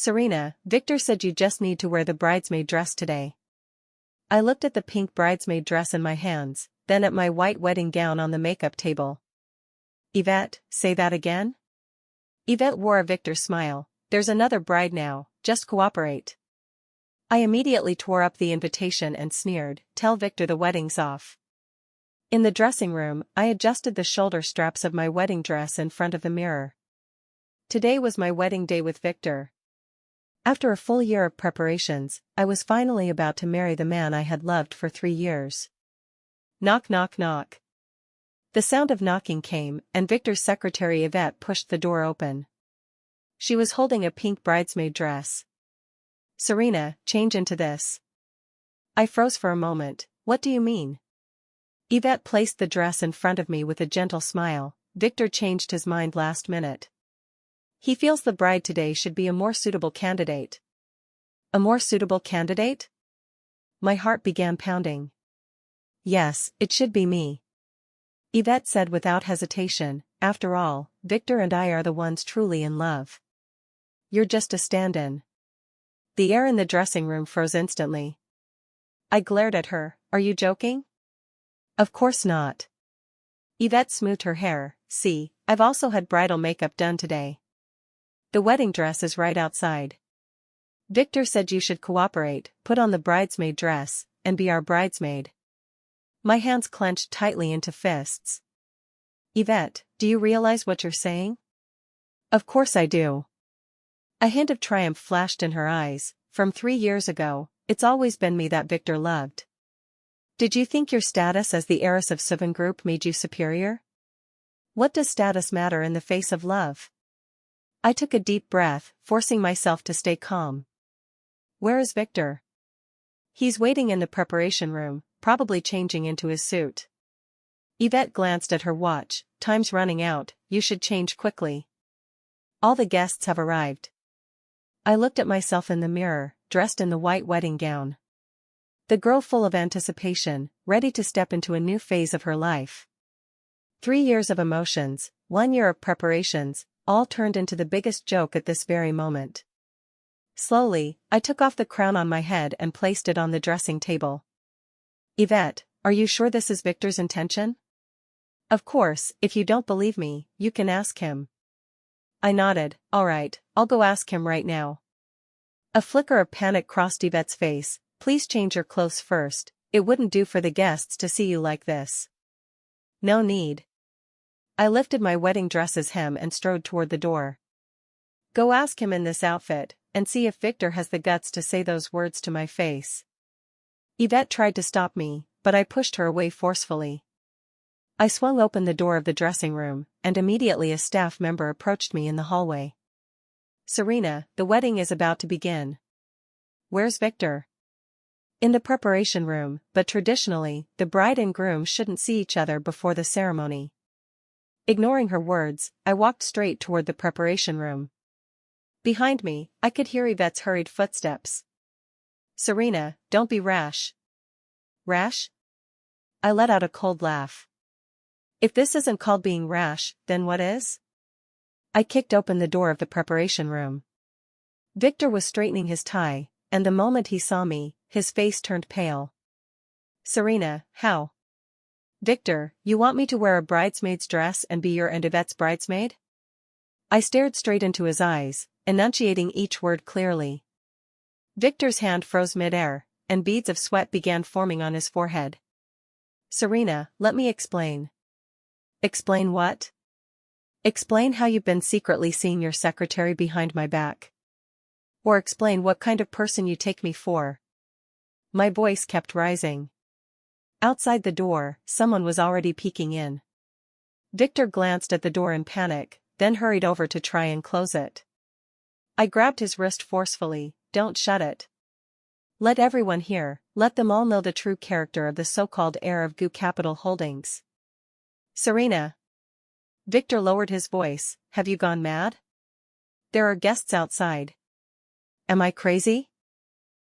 Serena, Victor said you just need to wear the bridesmaid dress today. I looked at the pink bridesmaid dress in my hands, then at my white wedding gown on the makeup table. Yvette, say that again? Yvette wore a Victor smile. There's another bride now, just cooperate. I immediately tore up the invitation and sneered, tell Victor the wedding's off. In the dressing room, I adjusted the shoulder straps of my wedding dress in front of the mirror. Today was my wedding day with Victor. After a full year of preparations, I was finally about to marry the man I had loved for 3 years. Knock knock knock. The sound of knocking came, and Victor's secretary Yvette pushed the door open. She was holding a pink bridesmaid dress. Serena, change into this. I froze for a moment. What do you mean? Yvette placed the dress in front of me with a gentle smile. Victor changed his mind last minute. He feels the bride today should be a more suitable candidate. A more suitable candidate? My heart began pounding. Yes, it should be me. Yvette said without hesitation, after all, Victor and I are the ones truly in love. You're just a stand-in. The air in the dressing room froze instantly. I glared at her. Are you joking? Of course not. Yvette smoothed her hair. See, I've also had bridal makeup done today. The wedding dress is right outside. Victor said you should cooperate, put on the bridesmaid dress, and be our bridesmaid. My hands clenched tightly into fists. Yvette, do you realize what you're saying? Of course I do. A hint of triumph flashed in her eyes. From 3 years ago, it's always been me that Victor loved. Did you think your status as the heiress of Seven Group made you superior? What does status matter in the face of love? I took a deep breath, forcing myself to stay calm. Where is Victor? He's waiting in the preparation room, probably changing into his suit. Yvette glanced at her watch. Time's running out, you should change quickly. All the guests have arrived. I looked at myself in the mirror, dressed in the white wedding gown. The girl full of anticipation, ready to step into a new phase of her life. 3 years of emotions, 1 year of preparations, all turned into the biggest joke at this very moment. Slowly, I took off the crown on my head and placed it on the dressing table. Yvette, are you sure this is Victor's intention? Of course, if you don't believe me, you can ask him. I nodded. All right, I'll go ask him right now. A flicker of panic crossed Yvette's face. Please change your clothes first, it wouldn't do for the guests to see you like this. No need. I lifted my wedding dress's hem and strode toward the door. Go ask him in this outfit, and see if Victor has the guts to say those words to my face. Yvette tried to stop me, but I pushed her away forcefully. I swung open the door of the dressing room, and immediately a staff member approached me in the hallway. Serena, the wedding is about to begin. Where's Victor? In the preparation room, but traditionally, the bride and groom shouldn't see each other before the ceremony. Ignoring her words, I walked straight toward the preparation room. Behind me, I could hear Yvette's hurried footsteps. Serena, don't be rash. Rash? I let out a cold laugh. If this isn't called being rash, then what is? I kicked open the door of the preparation room. Victor was straightening his tie, and the moment he saw me, his face turned pale. Serena, how? Victor, you want me to wear a bridesmaid's dress and be your and Yvette's bridesmaid? I stared straight into his eyes, enunciating each word clearly. Victor's hand froze mid-air, and beads of sweat began forming on his forehead. Serena, let me explain. Explain what? Explain how you've been secretly seeing your secretary behind my back. Or explain what kind of person you take me for. My voice kept rising. Outside the door, someone was already peeking in. Victor glanced at the door in panic, then hurried over to try and close it. I grabbed his wrist forcefully. Don't shut it. Let everyone hear, let them all know the true character of the so-called heir of Goo Capital Holdings. Serena. Victor lowered his voice. Have you gone mad? There are guests outside. Am I crazy?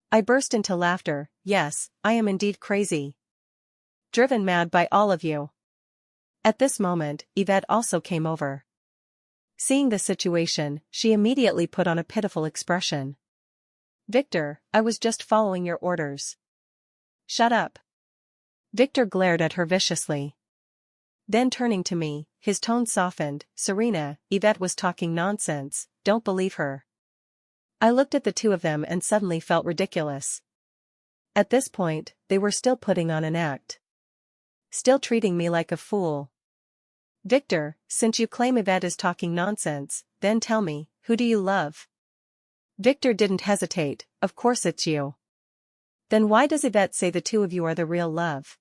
I burst into laughter. Yes, I am indeed crazy. Driven mad by all of you. At this moment, Yvette also came over. Seeing the situation, she immediately put on a pitiful expression. Victor, I was just following your orders. Shut up. Victor glared at her viciously. Then turning to me, his tone softened. Serena, Yvette was talking nonsense, don't believe her. I looked at the two of them and suddenly felt ridiculous. At this point, they were still putting on an act. Still treating me like a fool. Victor, since you claim Yvette is talking nonsense, then tell me, who do you love? Victor didn't hesitate, of course it's you. Then why does Yvette say the two of you are the real love?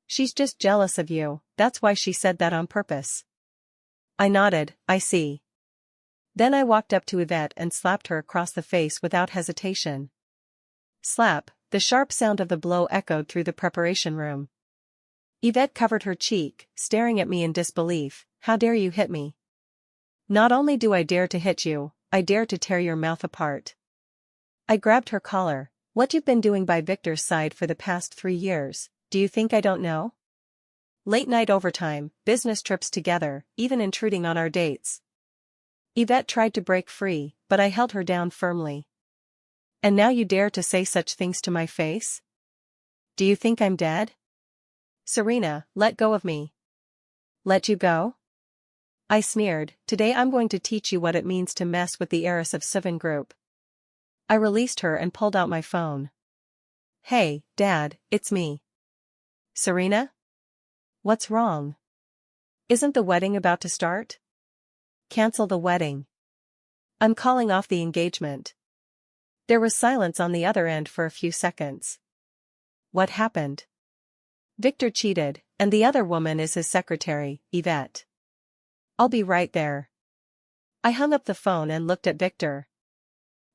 She's just jealous of you, that's why she said that on purpose. I nodded, I see. Then I walked up to Yvette and slapped her across the face without hesitation. Slap, the sharp sound of the blow echoed through the preparation room. Yvette covered her cheek, staring at me in disbelief. How dare you hit me? Not only do I dare to hit you, I dare to tear your mouth apart. I grabbed her collar. What you've been doing by Victor's side for the past 3 years, do you think I don't know? Late night overtime, business trips together, even intruding on our dates. Yvette tried to break free, but I held her down firmly. And now you dare to say such things to my face? Do you think I'm dead? Serena, let go of me. Let you go? I sneered. Today I'm going to teach you what it means to mess with the heiress of Seven Group. I released her and pulled out my phone. Hey, Dad, it's me. Serena? What's wrong? Isn't the wedding about to start? Cancel the wedding. I'm calling off the engagement. There was silence on the other end for a few seconds. What happened? Victor cheated, and the other woman is his secretary, Yvette. I'll be right there. I hung up the phone and looked at Victor.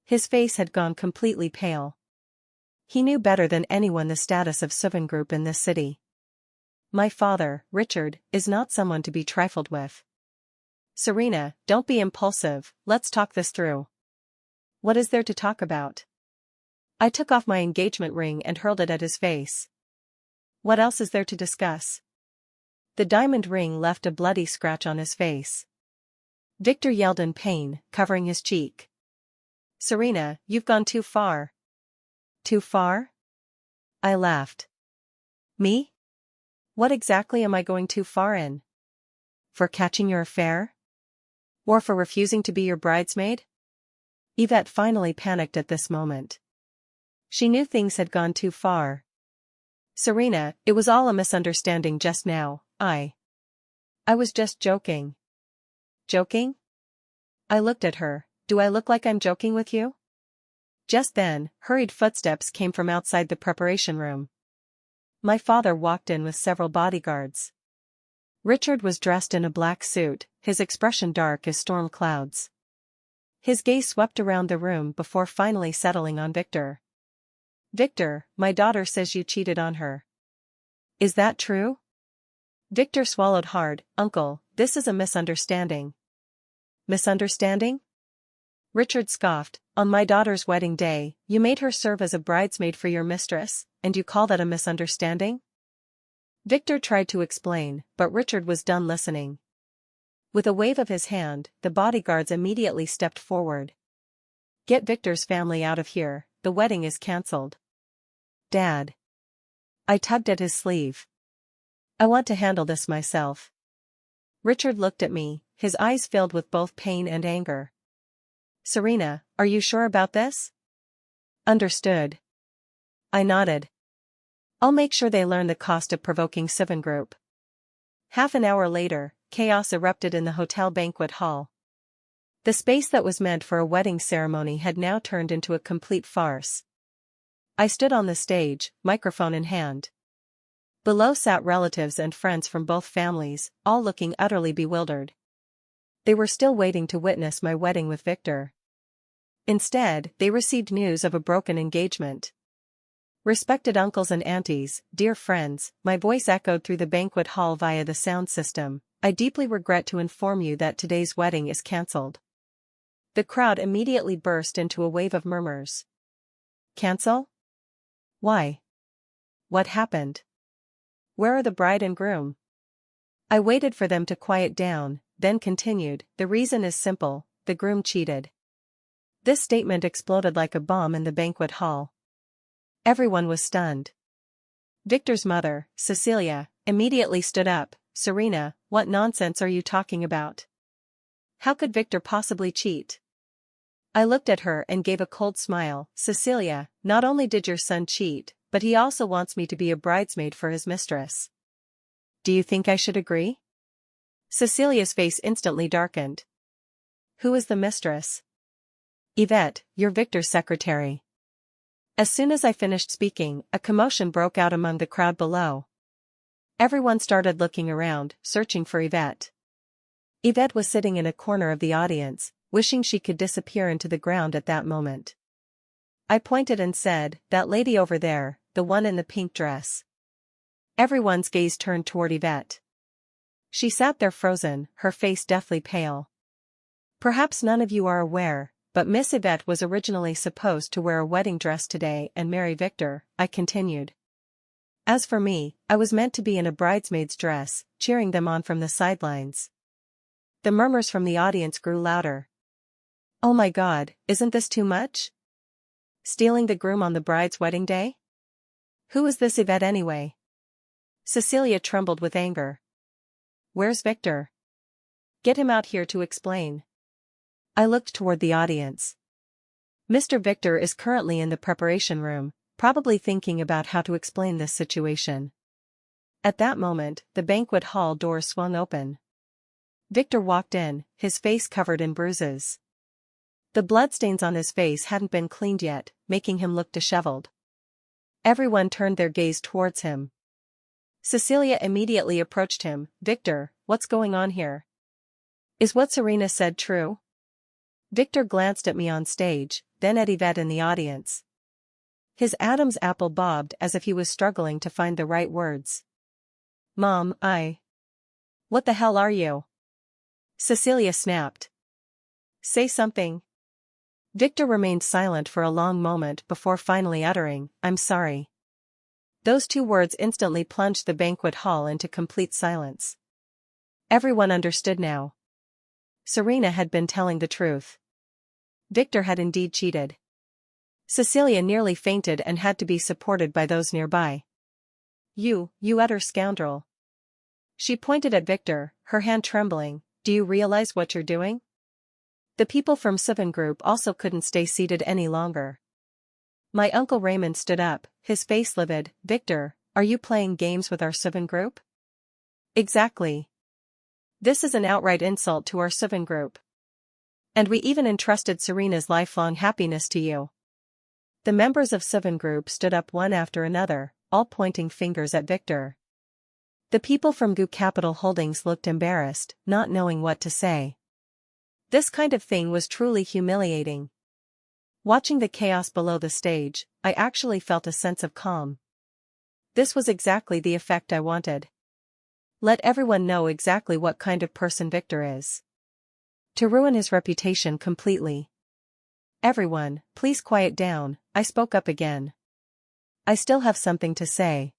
His face had gone completely pale. He knew better than anyone the status of Seven Group in this city. My father, Richard, is not someone to be trifled with. Serena, don't be impulsive, let's talk this through. What is there to talk about? I took off my engagement ring and hurled it at his face. What else is there to discuss? The diamond ring left a bloody scratch on his face. Victor yelled in pain, covering his cheek. Serena, you've gone too far. Too far? I laughed. Me? What exactly am I going too far in? For catching your affair? Or for refusing to be your bridesmaid? Yvette finally panicked at this moment. She knew things had gone too far. Serena, it was all a misunderstanding just now. I was just joking. Joking? I looked at her. Do I look like I'm joking with you? Just then, hurried footsteps came from outside the preparation room. My father walked in with several bodyguards. Richard was dressed in a black suit, his expression dark as storm clouds. His gaze swept around the room before finally settling on Victor. Victor, my daughter says you cheated on her. Is that true? Victor swallowed hard. Uncle, this is a misunderstanding. Misunderstanding? Richard scoffed. On my daughter's wedding day, you made her serve as a bridesmaid for your mistress, and you call that a misunderstanding? Victor tried to explain, but Richard was done listening. With a wave of his hand, the bodyguards immediately stepped forward. Get Victor's family out of here, the wedding is cancelled. Dad. I tugged at his sleeve. I want to handle this myself. Richard looked at me, his eyes filled with both pain and anger. Serena, are you sure about this? Understood. I nodded. I'll make sure they learn the cost of provoking Seven Group. Half an hour later, chaos erupted in the hotel banquet hall. The space that was meant for a wedding ceremony had now turned into a complete farce. I stood on the stage, microphone in hand. Below sat relatives and friends from both families, all looking utterly bewildered. They were still waiting to witness my wedding with Victor. Instead, they received news of a broken engagement. Respected uncles and aunties, dear friends, my voice echoed through the banquet hall via the sound system. I deeply regret to inform you that today's wedding is cancelled. The crowd immediately burst into a wave of murmurs. Cancel? Why? What happened? Where are the bride and groom? I waited for them to quiet down, then continued, the reason is simple, the groom cheated. This statement exploded like a bomb in the banquet hall. Everyone was stunned. Victor's mother, Cecilia, immediately stood up. Serena, what nonsense are you talking about? How could Victor possibly cheat? I looked at her and gave a cold smile. Cecilia, not only did your son cheat, but he also wants me to be a bridesmaid for his mistress. Do you think I should agree? Cecilia's face instantly darkened. Who is the mistress? Yvette, you're Victor's secretary. As soon as I finished speaking, a commotion broke out among the crowd below. Everyone started looking around, searching for Yvette. Yvette was sitting in a corner of the audience, wishing she could disappear into the ground at that moment. I pointed and said, that lady over there, the one in the pink dress. Everyone's gaze turned toward Yvette. She sat there frozen, her face deathly pale. Perhaps none of you are aware, but Miss Yvette was originally supposed to wear a wedding dress today and marry Victor, I continued. As for me, I was meant to be in a bridesmaid's dress, cheering them on from the sidelines. The murmurs from the audience grew louder. Oh my God, isn't this too much? Stealing the groom on the bride's wedding day? Who is this Yvette anyway? Cecilia trembled with anger. Where's Victor? Get him out here to explain. I looked toward the audience. Mr. Victor is currently in the preparation room, probably thinking about how to explain this situation. At that moment, the banquet hall door swung open. Victor walked in, his face covered in bruises. The bloodstains on his face hadn't been cleaned yet, making him look disheveled. Everyone turned their gaze towards him. Cecilia immediately approached him. Victor, what's going on here? Is what Serena said true? Victor glanced at me on stage, then at Yvette in the audience. His Adam's apple bobbed as if he was struggling to find the right words. Mom, What the hell are you? Cecilia snapped. Say something. Victor remained silent for a long moment before finally uttering, I'm sorry. Those two words instantly plunged the banquet hall into complete silence. Everyone understood now. Serena had been telling the truth. Victor had indeed cheated. Cecilia nearly fainted and had to be supported by those nearby. You utter scoundrel. She pointed at Victor, her hand trembling. Do you realize what you're doing? The people from Seven Group also couldn't stay seated any longer. My Uncle Raymond stood up, his face livid. Victor, are you playing games with our Seven Group? Exactly. This is an outright insult to our Seven Group. And we even entrusted Serena's lifelong happiness to you. The members of Seven Group stood up one after another, all pointing fingers at Victor. The people from Goo Capital Holdings looked embarrassed, not knowing what to say. This kind of thing was truly humiliating. Watching the chaos below the stage, I actually felt a sense of calm. This was exactly the effect I wanted. Let everyone know exactly what kind of person Victor is. To ruin his reputation completely. Everyone, please quiet down, I spoke up again. I still have something to say.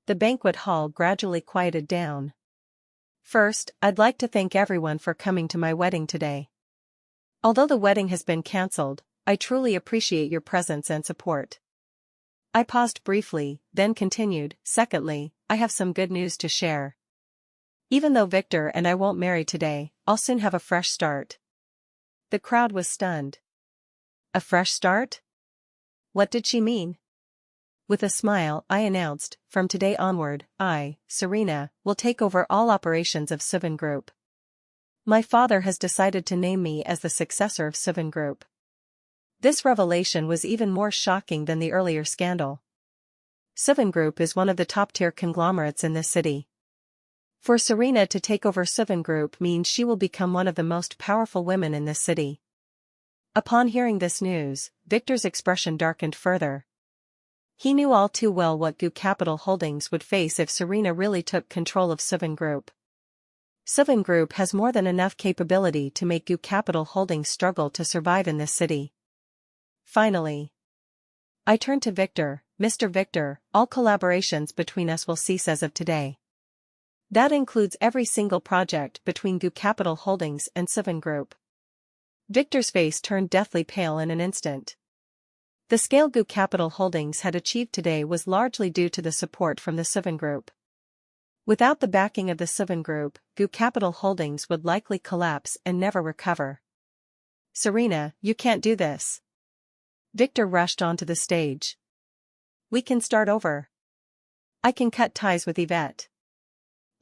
The banquet hall gradually quieted down. First, I'd like to thank everyone for coming to my wedding today. Although the wedding has been cancelled, I truly appreciate your presence and support. I paused briefly, then continued. Secondly, I have some good news to share. Even though Victor and I won't marry today, I'll soon have a fresh start. The crowd was stunned. A fresh start? What did she mean? With a smile, I announced, from today onward, I, Serena, will take over all operations of Seven Group. My father has decided to name me as the successor of Seven Group. This revelation was even more shocking than the earlier scandal. Seven Group is one of the top-tier conglomerates in this city. For Serena to take over Seven Group means she will become one of the most powerful women in this city. Upon hearing this news, Victor's expression darkened further. He knew all too well what Goo Capital Holdings would face if Serena really took control of Seven Group. Seven Group has more than enough capability to make Goo Capital Holdings struggle to survive in this city. Finally, I turned to Victor. Mr. Victor, all collaborations between us will cease as of today. That includes every single project between Gu Capital Holdings and Seven Group. Victor's face turned deathly pale in an instant. The scale Gu Capital Holdings had achieved today was largely due to the support from the Seven Group. Without the backing of the Seven Group, Gu Capital Holdings would likely collapse and never recover. Serena, you can't do this. Victor rushed onto the stage. We can start over. I can cut ties with Yvette.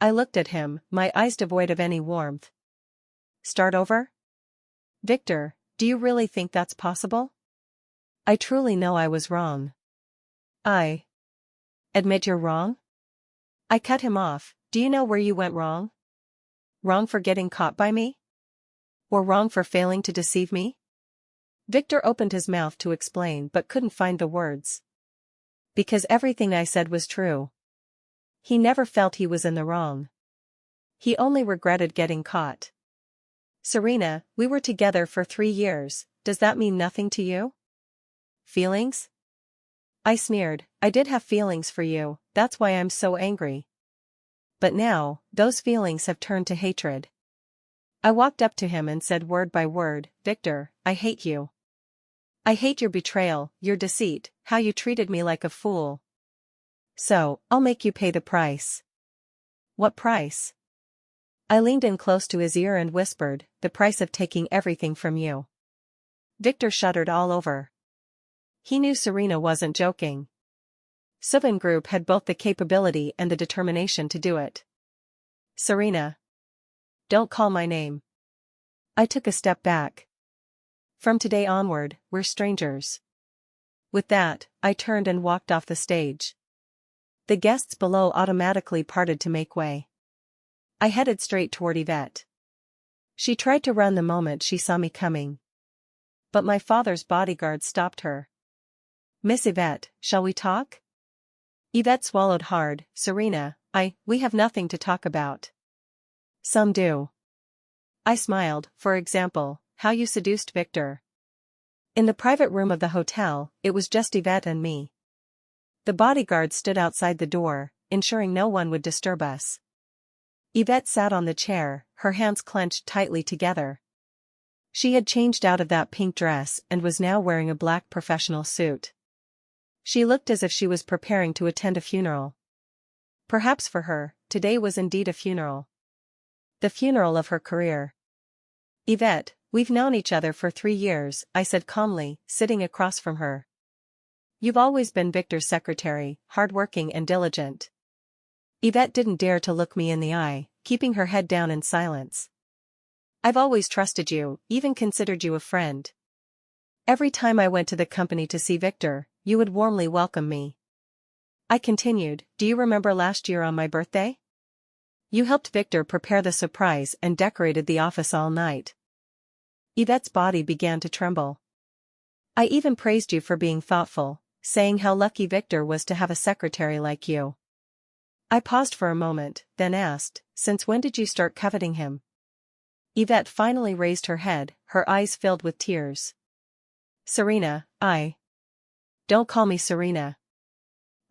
I looked at him, my eyes devoid of any warmth. Start over? Victor, do you really think that's possible? I truly know I was wrong. I admit you're wrong? I cut him off. Do you know where you went wrong? Wrong for getting caught by me? Or wrong for failing to deceive me? Victor opened his mouth to explain but couldn't find the words. Because everything I said was true. He never felt he was in the wrong. He only regretted getting caught. Serena, we were together for 3 years, does that mean nothing to you? Feelings? I sneered, I did have feelings for you, that's why I'm so angry. But now, those feelings have turned to hatred. I walked up to him and said word by word, Victor, I hate you. I hate your betrayal, your deceit, how you treated me like a fool. So, I'll make you pay the price. What price? I leaned in close to his ear and whispered, the price of taking everything from you. Victor shuddered all over. He knew Serena wasn't joking. Seven Group had both the capability and the determination to do it. Serena. Don't call my name. I took a step back. From today onward, we're strangers. With that, I turned and walked off the stage. The guests below automatically parted to make way. I headed straight toward Yvette. She tried to run the moment she saw me coming. But my father's bodyguard stopped her. Miss Yvette, shall we talk? Yvette swallowed hard. Serena, we have nothing to talk about. Some do. I smiled, for example, how you seduced Victor. In the private room of the hotel, it was just Yvette and me. The bodyguard stood outside the door, ensuring no one would disturb us. Yvette sat on the chair, her hands clenched tightly together. She had changed out of that pink dress and was now wearing a black professional suit. She looked as if she was preparing to attend a funeral. Perhaps for her, today was indeed a funeral. The funeral of her career. Yvette, we've known each other for 3 years, I said calmly, sitting across from her. You've always been Victor's secretary, hardworking and diligent. Yvette didn't dare to look me in the eye, keeping her head down in silence. I've always trusted you, even considered you a friend. Every time I went to the company to see Victor, you would warmly welcome me. I continued, do you remember last year on my birthday? You helped Victor prepare the surprise and decorated the office all night. Yvette's body began to tremble. I even praised you for being thoughtful, saying how lucky Victor was to have a secretary like you. I paused for a moment, then asked, since when did you start coveting him? Yvette finally raised her head, her eyes filled with tears. Serena, Don't call me Serena.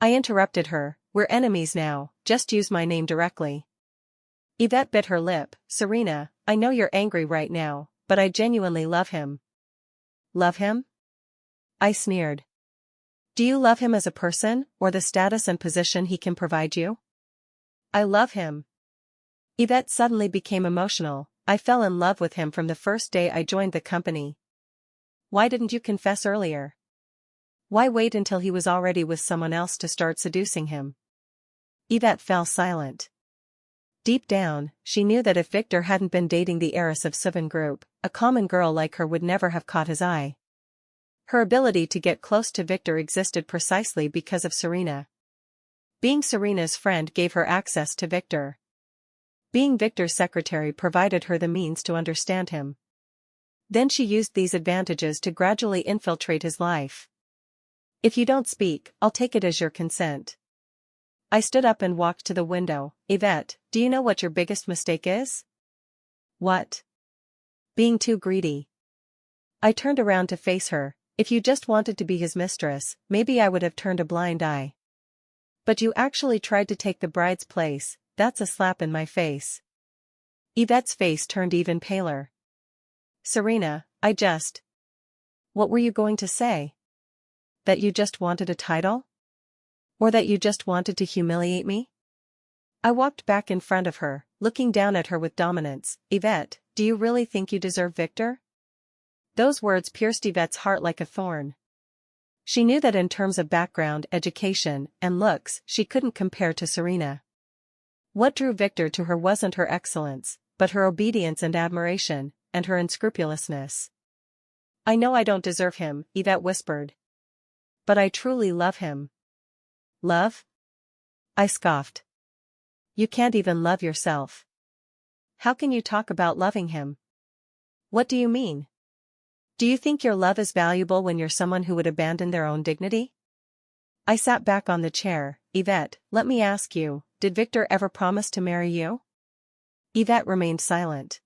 I interrupted her, we're enemies now, just use my name directly. Yvette bit her lip, Serena, I know you're angry right now, but I genuinely love him. Love him? I sneered. Do you love him as a person, or the status and position he can provide you? I love him. Yvette suddenly became emotional, I fell in love with him from the first day I joined the company. Why didn't you confess earlier? Why wait until he was already with someone else to start seducing him? Yvette fell silent. Deep down, she knew that if Victor hadn't been dating the heiress of Seven Group, a common girl like her would never have caught his eye. Her ability to get close to Victor existed precisely because of Serena. Being Serena's friend gave her access to Victor. Being Victor's secretary provided her the means to understand him. Then she used these advantages to gradually infiltrate his life. If you don't speak, I'll take it as your consent. I stood up and walked to the window. Yvette, do you know what your biggest mistake is? What? Being too greedy. I turned around to face her. If you just wanted to be his mistress, maybe I would have turned a blind eye. But you actually tried to take the bride's place, that's a slap in my face. Yvette's face turned even paler. Serena, What were you going to say? That you just wanted a title? Or that you just wanted to humiliate me? I walked back in front of her, looking down at her with dominance. Yvette, do you really think you deserve Victor? Those words pierced Yvette's heart like a thorn. She knew that in terms of background, education, and looks, she couldn't compare to Serena. What drew Victor to her wasn't her excellence, but her obedience and admiration, and her unscrupulousness. I know I don't deserve him, Yvette whispered. But I truly love him. Love? I scoffed. You can't even love yourself. How can you talk about loving him? What do you mean? Do you think your love is valuable when you're someone who would abandon their own dignity? I sat back on the chair. Yvette, let me ask you, did Victor ever promise to marry you? Yvette remained silent.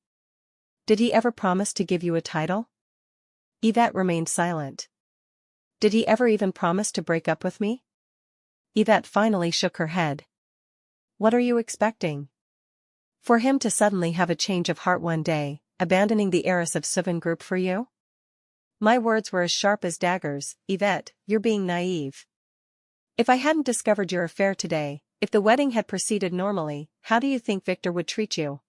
Did he ever promise to give you a title? Yvette remained silent. Did he ever even promise to break up with me? Yvette finally shook her head. What are you expecting? For him to suddenly have a change of heart one day, abandoning the heiress of Seven Group for you? My words were as sharp as daggers. Yvette, you're being naive. If I hadn't discovered your affair today, if the wedding had proceeded normally, how do you think Victor would treat you?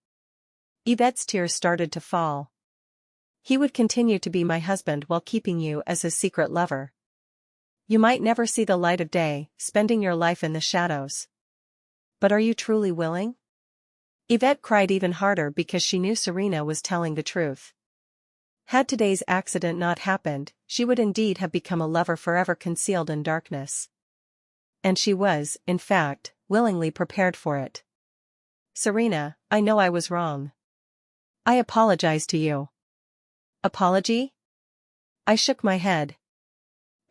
Yvette's tears started to fall. He would continue to be my husband while keeping you as his secret lover. You might never see the light of day, spending your life in the shadows. But are you truly willing? Yvette cried even harder because she knew Serena was telling the truth. Had today's accident not happened, she would indeed have become a lover forever concealed in darkness. And she was, in fact, willingly prepared for it. Serena, I know I was wrong. I apologize to you. Apology? I shook my head.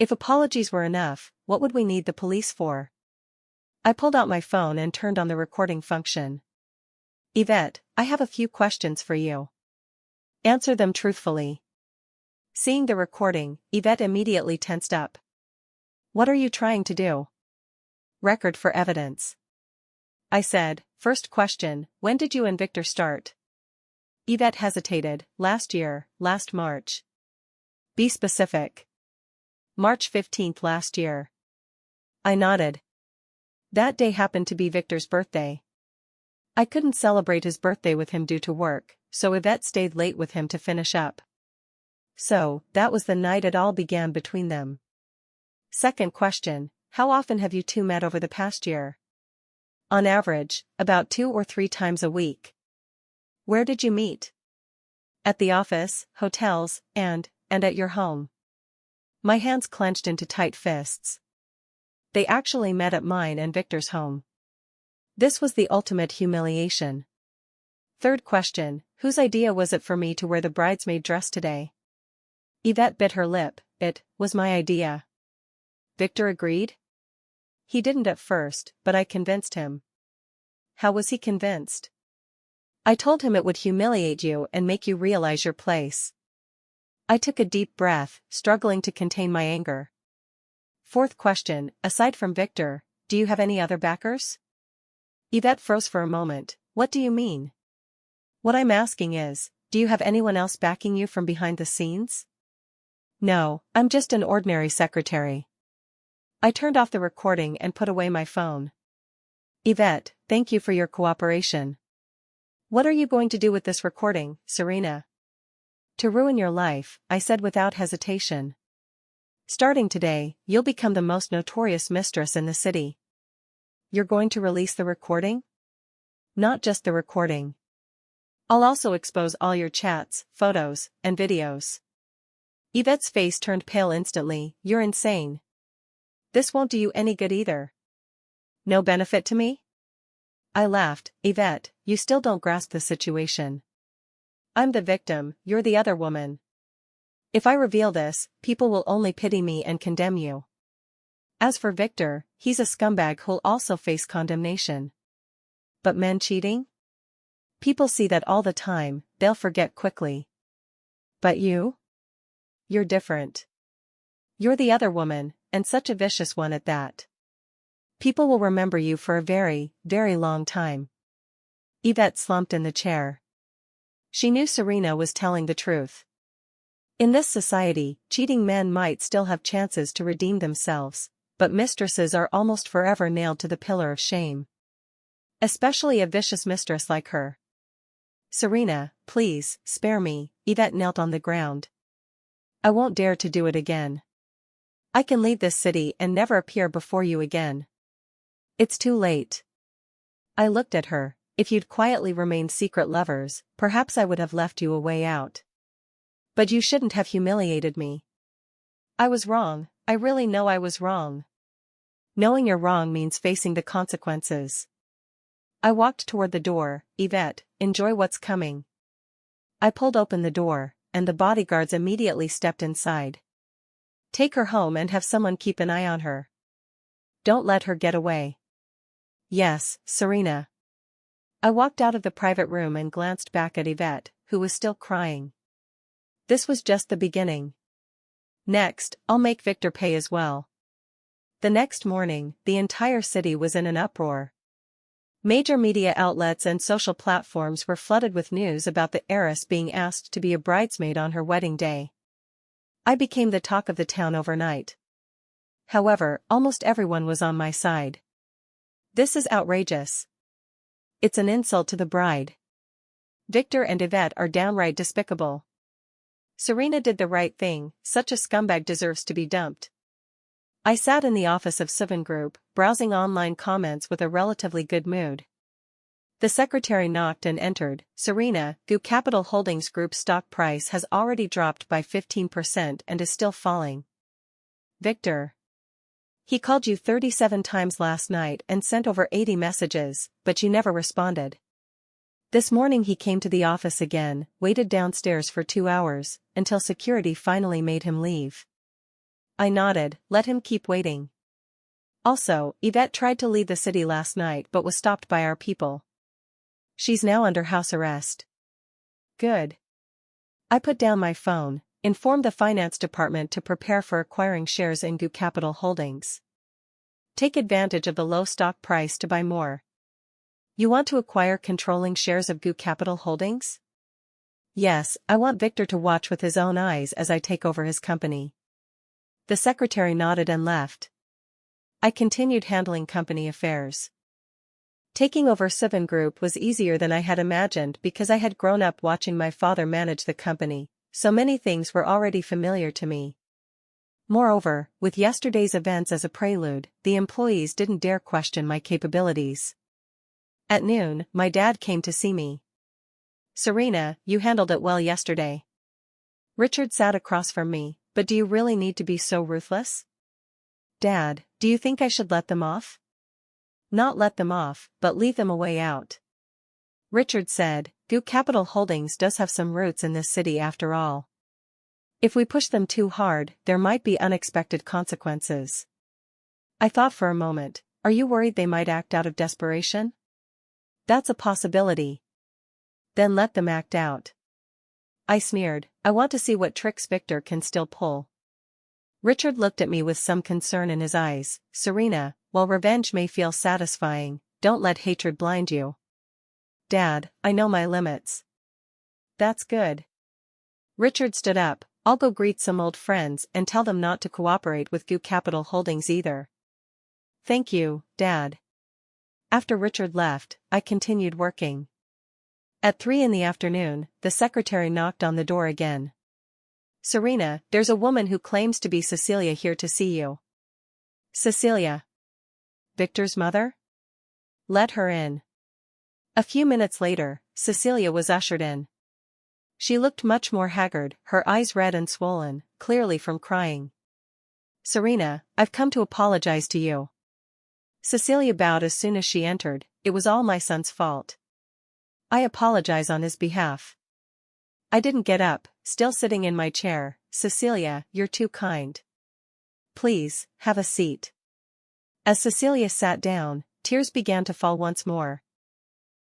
If apologies were enough, what would we need the police for? I pulled out my phone and turned on the recording function. Yvette, I have a few questions for you. Answer them truthfully. Seeing the recording, Yvette immediately tensed up. What are you trying to do? Record for evidence. I said, first question, when did you and Victor start? Yvette hesitated, last year, last March. Be specific. March 15th last year. I nodded. That day happened to be Victor's birthday. I couldn't celebrate his birthday with him due to work, so Yvette stayed late with him to finish up. So, that was the night it all began between them. Second question, how often have you two met over the past year? On average, about 2 or 3 times a week. Where did you meet? At the office, hotels, and at your home. My hands clenched into tight fists. They actually met at mine and Victor's home. This was the ultimate humiliation. Third question, whose idea was it for me to wear the bridesmaid dress today? Yvette bit her lip. It was my idea. Victor agreed? He didn't at first, but I convinced him. How was he convinced? I told him it would humiliate you and make you realize your place. I took a deep breath, struggling to contain my anger. Fourth question, aside from Victor, do you have any other backers? Yvette froze for a moment. What do you mean? What I'm asking is, do you have anyone else backing you from behind the scenes? No, I'm just an ordinary secretary. I turned off the recording and put away my phone. Yvette, thank you for your cooperation. What are you going to do with this recording, Serena? To ruin your life, I said without hesitation. Starting today, you'll become the most notorious mistress in the city. You're going to release the recording? Not just the recording. I'll also expose all your chats, photos, and videos. Yvette's face turned pale instantly. You're insane. This won't do you any good either. No benefit to me? I laughed. Yvette, you still don't grasp the situation. I'm the victim, you're the other woman. If I reveal this, people will only pity me and condemn you. As for Victor, he's a scumbag who'll also face condemnation. But men cheating? People see that all the time, they'll forget quickly. But you? You're different. You're the other woman, and such a vicious one at that. People will remember you for a very, very long time. Yvette slumped in the chair. She knew Serena was telling the truth. In this society, cheating men might still have chances to redeem themselves, but mistresses are almost forever nailed to the pillar of shame. Especially a vicious mistress like her. Serena, please, spare me. Yvette knelt on the ground. I won't dare to do it again. I can leave this city and never appear before you again. It's too late. I looked at her. If you'd quietly remained secret lovers, perhaps I would have left you a way out. But you shouldn't have humiliated me. I was wrong, I really know I was wrong. Knowing you're wrong means facing the consequences. I walked toward the door. Yvette, enjoy what's coming. I pulled open the door, and the bodyguards immediately stepped inside. Take her home and have someone keep an eye on her. Don't let her get away. Yes, Serena. I walked out of the private room and glanced back at Yvette, who was still crying. This was just the beginning. Next, I'll make Victor pay as well. The next morning, the entire city was in an uproar. Major media outlets and social platforms were flooded with news about the heiress being asked to be a bridesmaid on her wedding day. I became the talk of the town overnight. However, almost everyone was on my side. This is outrageous. It's an insult to the bride. Victor and Yvette are downright despicable. Serena did the right thing, such a scumbag deserves to be dumped. I sat in the office of Seven Group, browsing online comments with a relatively good mood. The secretary knocked and entered. Serena, Group Capital Holdings Group stock price has already dropped by 15% and is still falling. Victor. He called you 37 times last night and sent over 80 messages, but you never responded. This morning he came to the office again, waited downstairs for 2 hours, until security finally made him leave. I nodded, let him keep waiting. Also, Yvette tried to leave the city last night but was stopped by our people. She's now under house arrest. Good. I put down my phone, informed the finance department to prepare for acquiring shares in Group Capital Holdings. Take advantage of the low stock price to buy more. You want to acquire controlling shares of Group Capital Holdings? Yes, I want Victor to watch with his own eyes as I take over his company. The secretary nodded and left. I continued handling company affairs. Taking over Seven Group was easier than I had imagined because I had grown up watching my father manage the company, so many things were already familiar to me. Moreover, with yesterday's events as a prelude, the employees didn't dare question my capabilities. At noon, my dad came to see me. Serena, you handled it well yesterday. Richard sat across from me, but do you really need to be so ruthless? Dad, do you think I should let them off? Not let them off, but leave them a way out. Richard said, Group Capital Holdings does have some roots in this city after all. If we push them too hard, there might be unexpected consequences. I thought for a moment, are you worried they might act out of desperation? That's a possibility. Then let them act out. I sneered, I want to see what tricks Victor can still pull. Richard looked at me with some concern in his eyes. Serena, while revenge may feel satisfying, don't let hatred blind you. Dad, I know my limits. That's good. Richard stood up, I'll go greet some old friends and tell them not to cooperate with Group Capital Holdings either. Thank you, Dad. After Richard left, I continued working. At 3 in the afternoon, the secretary knocked on the door again. Serena, there's a woman who claims to be Cecilia here to see you. Cecilia. Victor's mother? Let her in. A few minutes later, Cecilia was ushered in. She looked much more haggard, her eyes red and swollen, clearly from crying. Serena, I've come to apologize to you. Cecilia bowed as soon as she entered, it was all my son's fault. I apologize on his behalf. I didn't get up, still sitting in my chair. Cecilia, you're too kind. Please, have a seat. As Cecilia sat down, tears began to fall once more.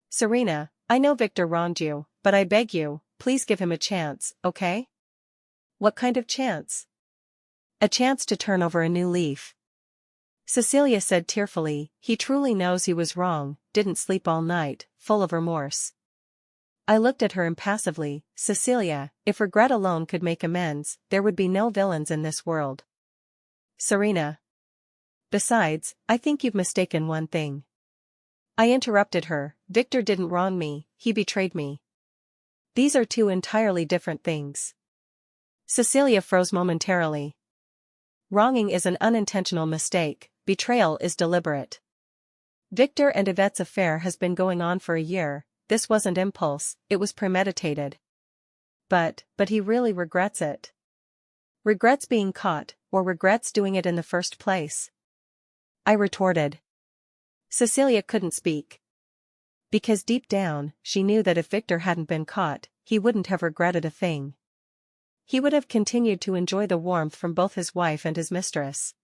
Serena, I know Victor wronged you, but I beg you, please give him a chance, okay? What kind of chance? A chance to turn over a new leaf. Cecilia said tearfully, he truly knows he was wrong, didn't sleep all night, full of remorse. I looked at her impassively. Cecilia, if regret alone could make amends, there would be no villains in this world. Serena. Besides, I think you've mistaken one thing. I interrupted her. Victor didn't wrong me, he betrayed me. These are two entirely different things. Cecilia froze momentarily. Wronging is an unintentional mistake, betrayal is deliberate. Victor and Yvette's affair has been going on for a year. This wasn't impulse, it was premeditated. But he really regrets it. Regrets being caught, or regrets doing it in the first place? I retorted. Cecilia couldn't speak. Because deep down, she knew that if Victor hadn't been caught, he wouldn't have regretted a thing. He would have continued to enjoy the warmth from both his wife and his mistress.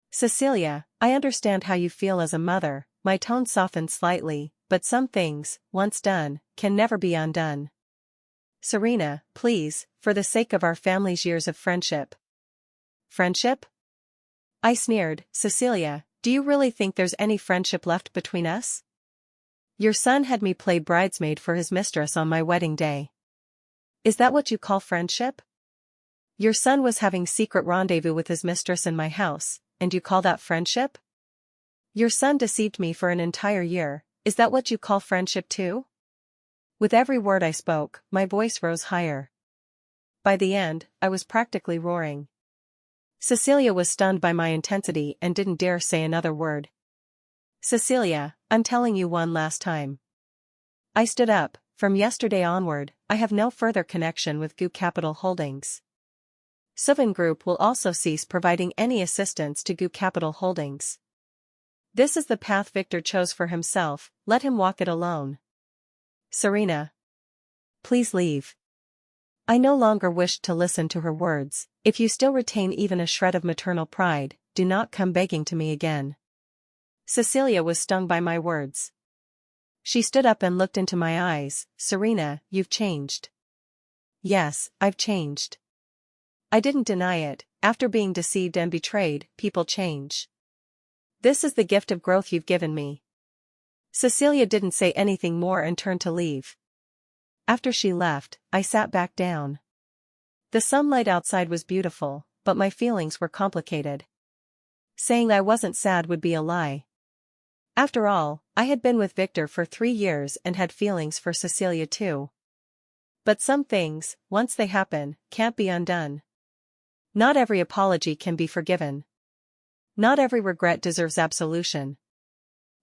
Cecilia, I understand how you feel as a mother, my tone softened slightly, but some things, once done, can never be undone. Serena, please, for the sake of our family's years of friendship. Friendship? I sneered. Cecilia, do you really think there's any friendship left between us? Your son had me play bridesmaid for his mistress on my wedding day. Is that what you call friendship? Your son was having secret rendezvous with his mistress in my house, and you call that friendship? Your son deceived me for an entire year, is that what you call friendship too? With every word I spoke, my voice rose higher. By the end, I was practically roaring. Cecilia was stunned by my intensity and didn't dare say another word. Cecilia, I'm telling you one last time. I stood up. From yesterday onward, I have no further connection with GU Capital Holdings. Suvin Group will also cease providing any assistance to GU Capital Holdings. This is the path Victor chose for himself, let him walk it alone. Serena. Please leave. I no longer wished to listen to her words. If you still retain even a shred of maternal pride, do not come begging to me again. Cecilia was stung by my words. She stood up and looked into my eyes. Serena, you've changed. Yes, I've changed. I didn't deny it. After being deceived and betrayed, people change. This is the gift of growth you've given me. Cecilia didn't say anything more and turned to leave. After she left, I sat back down. The sunlight outside was beautiful, but my feelings were complicated. Saying I wasn't sad would be a lie. After all, I had been with Victor for 3 years and had feelings for Cecilia too. But some things, once they happen, can't be undone. Not every apology can be forgiven. Not every regret deserves absolution.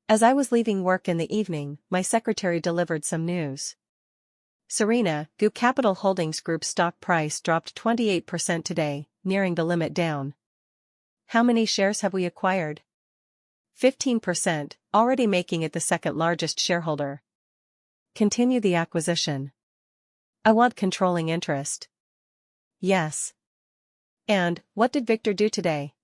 As I was leaving work in the evening, my secretary delivered some news. Serena, GU Capital Holdings Group stock price dropped 28% today, nearing the limit down. How many shares have we acquired? 15%, already making it the second largest shareholder. Continue the acquisition. I want controlling interest. Yes. And, what did Victor do today?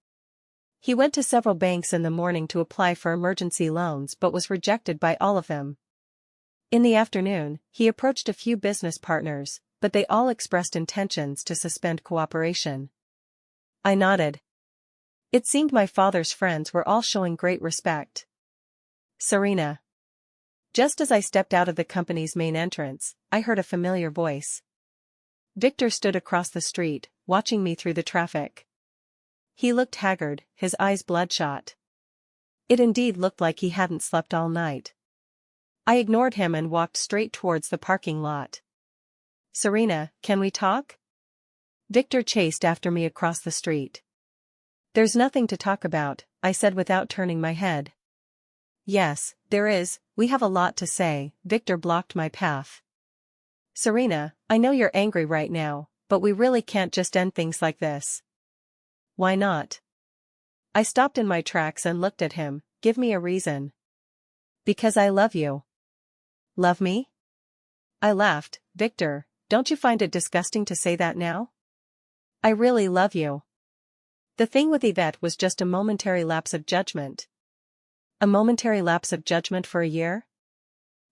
He went to several banks in the morning to apply for emergency loans but was rejected by all of them. In the afternoon, he approached a few business partners, but they all expressed intentions to suspend cooperation. I nodded. It seemed my father's friends were all showing great respect. Serena. Just as I stepped out of the company's main entrance, I heard a familiar voice. Victor stood across the street, watching me through the traffic. He looked haggard, his eyes bloodshot. It indeed looked like he hadn't slept all night. I ignored him and walked straight towards the parking lot. Serena, can we talk? Victor chased after me across the street. There's nothing to talk about, I said without turning my head. Yes, there is, we have a lot to say. Victor blocked my path. Serena, I know you're angry right now, but we really can't just end things like this. Why not? I stopped in my tracks and looked at him. Give me a reason. Because I love you. Love me? I laughed. Victor, don't you find it disgusting to say that now? I really love you. The thing with Yvette was just a momentary lapse of judgment. A momentary lapse of judgment for a year?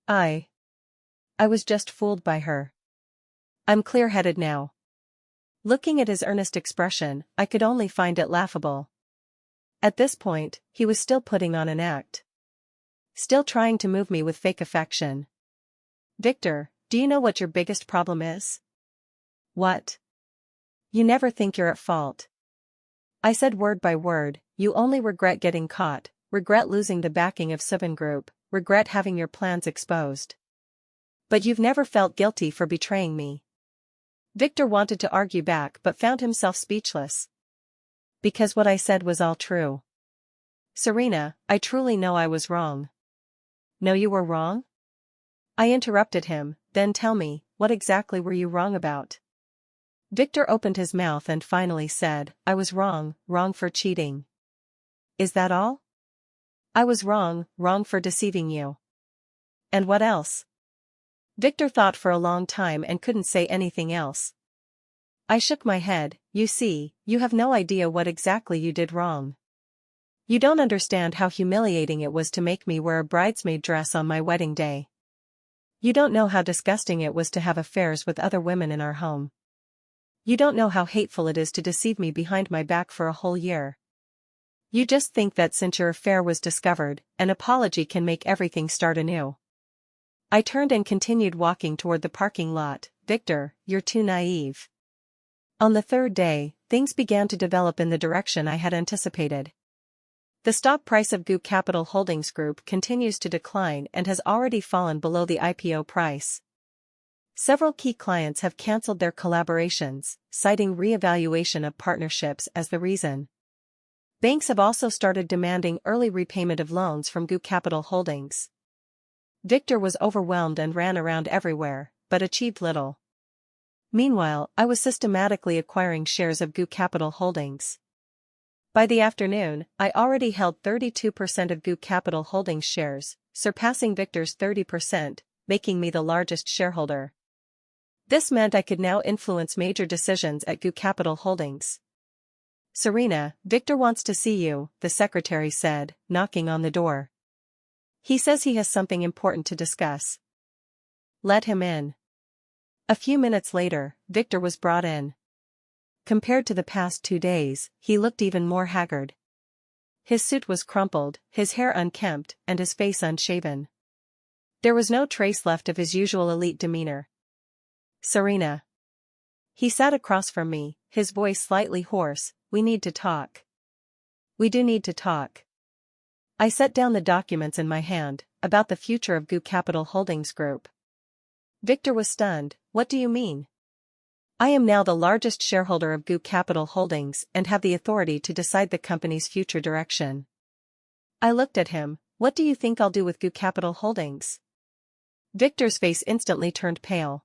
I was just fooled by her. I'm clear-headed now. Looking at his earnest expression, I could only find it laughable. At this point, he was still putting on an act. Still trying to move me with fake affection. Victor, do you know what your biggest problem is? What? You never think you're at fault. I said word by word, you only regret getting caught, regret losing the backing of Seven Group, regret having your plans exposed. But you've never felt guilty for betraying me. Victor wanted to argue back but found himself speechless. Because what I said was all true. Serena, I truly know I was wrong. No, you were wrong? I interrupted him, then tell me, what exactly were you wrong about? Victor opened his mouth and finally said, I was wrong for cheating. Is that all? I was wrong for deceiving you. And what else? Victor thought for a long time and couldn't say anything else. I shook my head. You see, you have no idea what exactly you did wrong. You don't understand how humiliating it was to make me wear a bridesmaid dress on my wedding day. You don't know how disgusting it was to have affairs with other women in our home. You don't know how hateful it is to deceive me behind my back for a whole year. You just think that since your affair was discovered, an apology can make everything start anew. I turned and continued walking toward the parking lot. Victor, you're too naive. On the third day, things began to develop in the direction I had anticipated. The stock price of GU Capital Holdings Group continues to decline and has already fallen below the IPO price. Several key clients have canceled their collaborations, citing re-evaluation of partnerships as the reason. Banks have also started demanding early repayment of loans from GU Capital Holdings. Victor was overwhelmed and ran around everywhere, but achieved little. Meanwhile, I was systematically acquiring shares of GU Capital Holdings. By the afternoon, I already held 32% of GU Capital Holdings shares, surpassing Victor's 30%, making me the largest shareholder. This meant I could now influence major decisions at GU Capital Holdings. Serena, Victor wants to see you, the secretary said, knocking on the door. He says he has something important to discuss. Let him in. A few minutes later, Victor was brought in. Compared to the past 2 days, he looked even more haggard. His suit was crumpled, his hair unkempt, and his face unshaven. There was no trace left of his usual elite demeanor. Serena. He sat across from me, his voice slightly hoarse. We need to talk. We do need to talk. I set down the documents in my hand, about the future of GU Capital Holdings Group. Victor was stunned. What do you mean? I am now the largest shareholder of GU Capital Holdings and have the authority to decide the company's future direction. I looked at him. What do you think I'll do with GU Capital Holdings? Victor's face instantly turned pale.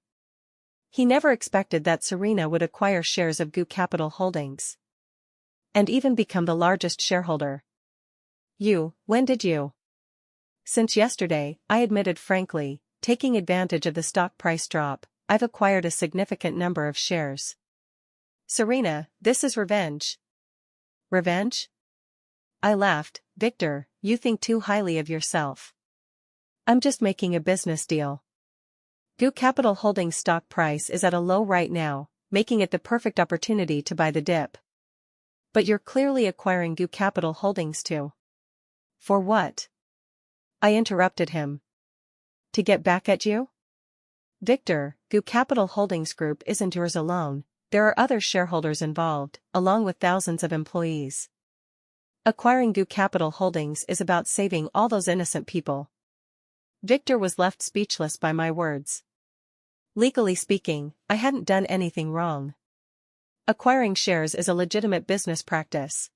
He never expected that Serena would acquire shares of GU Capital Holdings. And even become the largest shareholder. When did you? Since yesterday, I admitted frankly, taking advantage of the stock price drop, I've acquired a significant number of shares. Serena, this is revenge. Revenge? I laughed. Victor, you think too highly of yourself. I'm just making a business deal. GU Capital Holdings stock price is at a low right now, making it the perfect opportunity to buy the dip. But you're clearly acquiring GU Capital Holdings too. For what? I interrupted him. To get back at you? Victor, GU Capital Holdings Group isn't yours alone, there are other shareholders involved, along with thousands of employees. Acquiring GU Capital Holdings is about saving all those innocent people. Victor was left speechless by my words. Legally speaking, I hadn't done anything wrong. Acquiring shares is a legitimate business practice.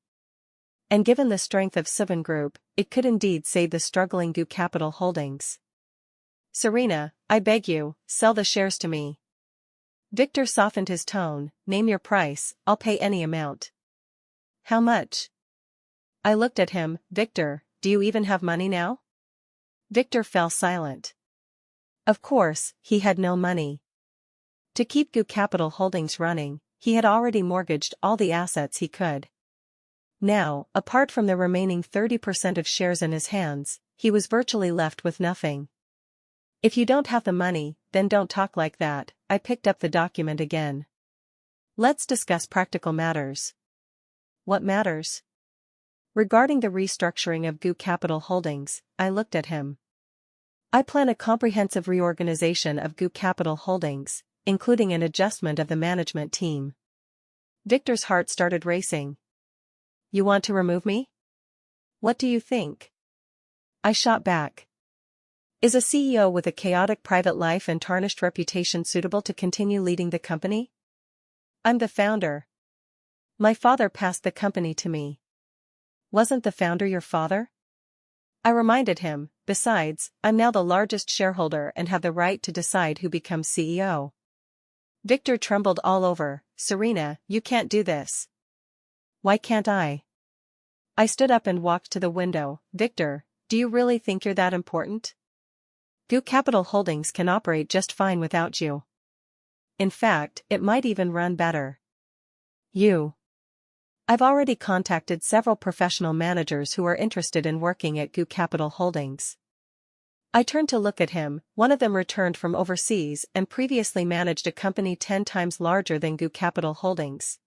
And given the strength of Seven Group, it could indeed save the struggling GU Capital Holdings. Serena, I beg you, sell the shares to me. Victor softened his tone. Name your price, I'll pay any amount. How much? I looked at him. Victor, do you even have money now? Victor fell silent. Of course, he had no money. To keep GU Capital Holdings running, he had already mortgaged all the assets he could. Now, apart from the remaining 30% of shares in his hands, he was virtually left with nothing. If you don't have the money, then don't talk like that. I picked up the document again. Let's discuss practical matters. What matters? Regarding the restructuring of GU Capital Holdings, I looked at him. I plan a comprehensive reorganization of GU Capital Holdings, including an adjustment of the management team. Victor's heart started racing. You want to remove me? What do you think? I shot back. Is a CEO with a chaotic private life and tarnished reputation suitable to continue leading the company? I'm the founder. My father passed the company to me. Wasn't the founder your father? I reminded him, besides, I'm now the largest shareholder and have the right to decide who becomes CEO. Victor trembled all over. Serena, you can't do this. Why can't I? I stood up and walked to the window. Victor, do you really think you're that important? GU Capital Holdings can operate just fine without you. In fact, it might even run better. I've already contacted several professional managers who are interested in working at GU Capital Holdings. I turned to look at him. One of them returned from overseas and previously managed a company 10 times larger than GU Capital Holdings.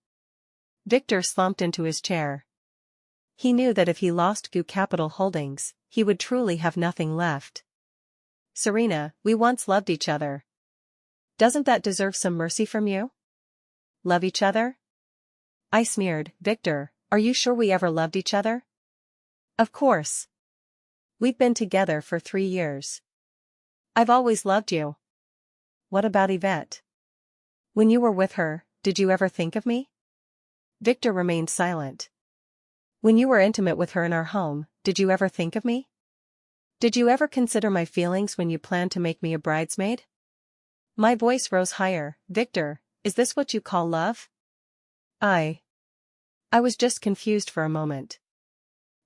Victor slumped into his chair. He knew that if he lost GU Capital Holdings, he would truly have nothing left. Serena, we once loved each other. Doesn't that deserve some mercy from you? Love each other? I sneered. Victor, are you sure we ever loved each other? Of course. We've been together for 3 years. I've always loved you. What about Yvette? When you were with her, did you ever think of me? Victor remained silent. When you were intimate with her in our home, did you ever think of me? Did you ever consider my feelings when you planned to make me a bridesmaid? My voice rose higher. Victor, is this what you call love? I was just confused for a moment.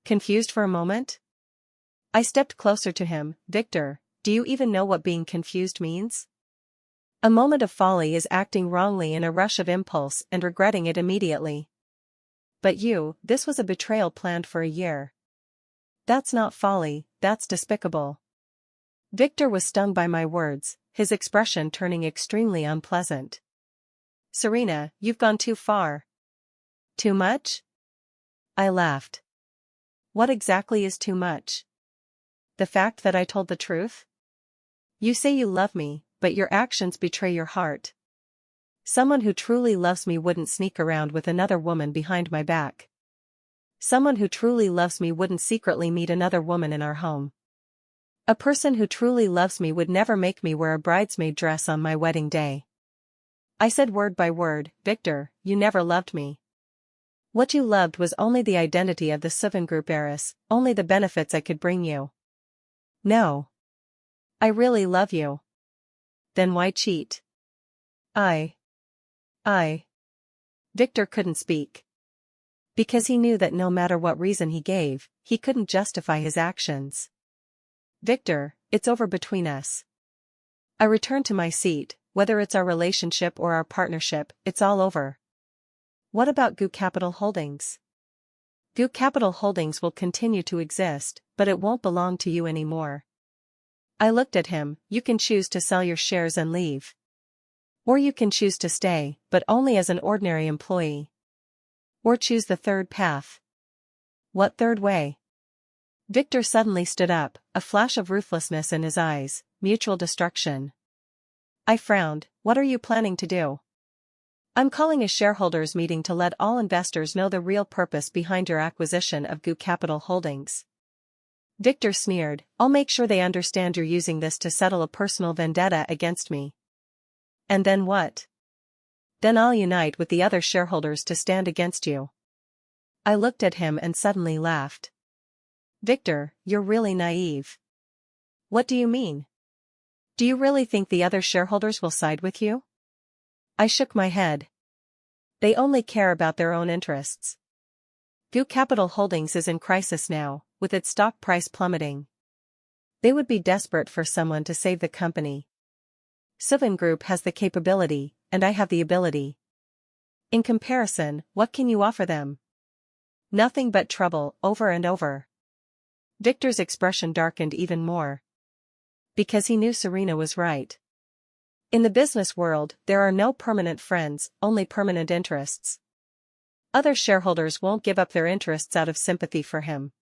Confused for a moment? I stepped closer to him. Victor, do you even know what being confused means? A moment of folly is acting wrongly in a rush of impulse and regretting it immediately. But this was a betrayal planned for a year. That's not folly, that's despicable. Victor was stung by my words, his expression turning extremely unpleasant. Serena, you've gone too far. Too much? I laughed. What exactly is too much? The fact that I told the truth? You say you love me, but your actions betray your heart. Someone who truly loves me wouldn't sneak around with another woman behind my back. Someone who truly loves me wouldn't secretly meet another woman in our home. A person who truly loves me would never make me wear a bridesmaid dress on my wedding day. I said word by word, Victor, you never loved me. What you loved was only the identity of the Serena Group heiress, only the benefits I could bring you. No. I really love you. Then why cheat? I. Victor couldn't speak. Because he knew that no matter what reason he gave, he couldn't justify his actions. Victor, it's over between us. I returned to my seat. Whether it's our relationship or our partnership, it's all over. What about GU Capital Holdings? GU Capital Holdings will continue to exist, but it won't belong to you anymore. I looked at him. You can choose to sell your shares and leave. Or you can choose to stay, but only as an ordinary employee. Or choose the third path. What third way? Victor suddenly stood up, a flash of ruthlessness in his eyes. Mutual destruction. I frowned. What are you planning to do? I'm calling a shareholders meeting to let all investors know the real purpose behind your acquisition of GU Capital Holdings. Victor sneered. I'll make sure they understand you're using this to settle a personal vendetta against me. And then what? Then I'll unite with the other shareholders to stand against you. I looked at him and suddenly laughed. Victor, you're really naive. What do you mean? Do you really think the other shareholders will side with you? I shook my head. They only care about their own interests. GU Capital Holdings is in crisis now, with its stock price plummeting. They would be desperate for someone to save the company. Serena Group has the capability, and I have the ability. In comparison, what can you offer them? Nothing but trouble, over and over. Victor's expression darkened even more. Because he knew Serena was right. In the business world, there are no permanent friends, only permanent interests. Other shareholders won't give up their interests out of sympathy for him.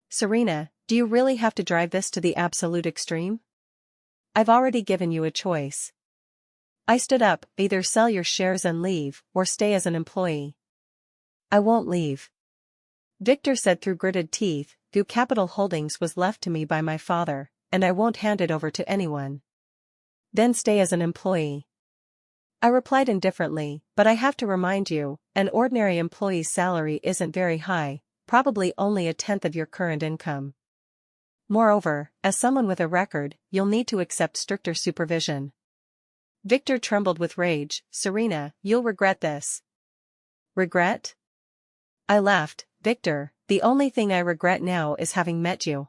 Serena, do you really have to drive this to the absolute extreme? I've already given you a choice. I stood up, either sell your shares and leave, or stay as an employee. I won't leave. Victor said through gritted teeth, Goo Capital Holdings was left to me by my father, and I won't hand it over to anyone. Then stay as an employee. I replied indifferently, but I have to remind you, an ordinary employee's salary isn't very high, probably only 1/10 of your current income. Moreover, as someone with a record, you'll need to accept stricter supervision. Victor trembled with rage. Serena, you'll regret this. Regret? I laughed. Victor, the only thing I regret now is having met you.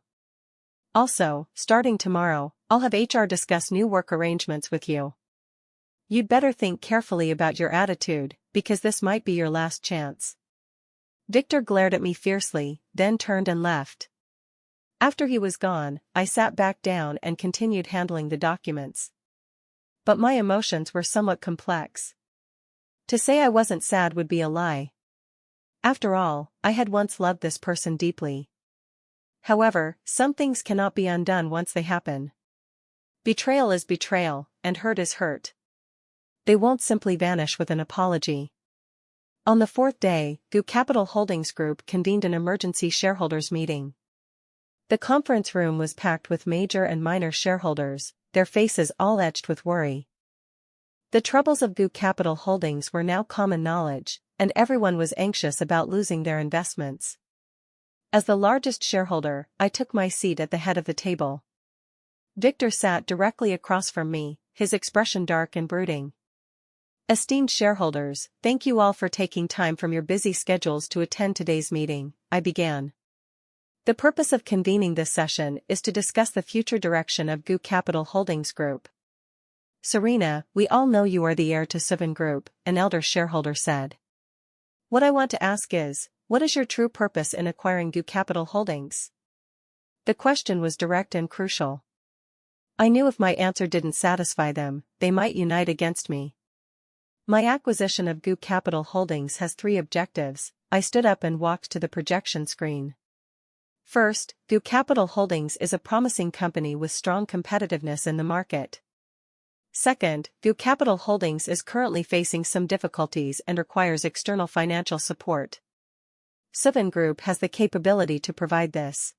Also, starting tomorrow, I'll have HR discuss new work arrangements with you. You'd better think carefully about your attitude, because this might be your last chance. Victor glared at me fiercely, then turned and left. After he was gone, I sat back down and continued handling the documents. But my emotions were somewhat complex. To say I wasn't sad would be a lie. After all, I had once loved this person deeply. However, some things cannot be undone once they happen. Betrayal is betrayal, and hurt is hurt. They won't simply vanish with an apology. On the 4th day, Goo Capital Holdings Group convened an emergency shareholders meeting. The conference room was packed with major and minor shareholders, their faces all etched with worry. The troubles of Goo Capital Holdings were now common knowledge, and everyone was anxious about losing their investments. As the largest shareholder, I took my seat at the head of the table. Victor sat directly across from me, his expression dark and brooding. Esteemed shareholders, thank you all for taking time from your busy schedules to attend today's meeting, I began. The purpose of convening this session is to discuss the future direction of Goo Capital Holdings Group. Serena, we all know you are the heir to Seven Group, an elder shareholder said. What I want to ask is, what is your true purpose in acquiring Goo Capital Holdings? The question was direct and crucial. I knew if my answer didn't satisfy them, they might unite against me. My acquisition of Goo Capital Holdings has 3 objectives. I stood up and walked to the projection screen. First, Goo Capital Holdings is a promising company with strong competitiveness in the market. Second, Goo Capital Holdings is currently facing some difficulties and requires external financial support. Seven Group has the capability to provide this.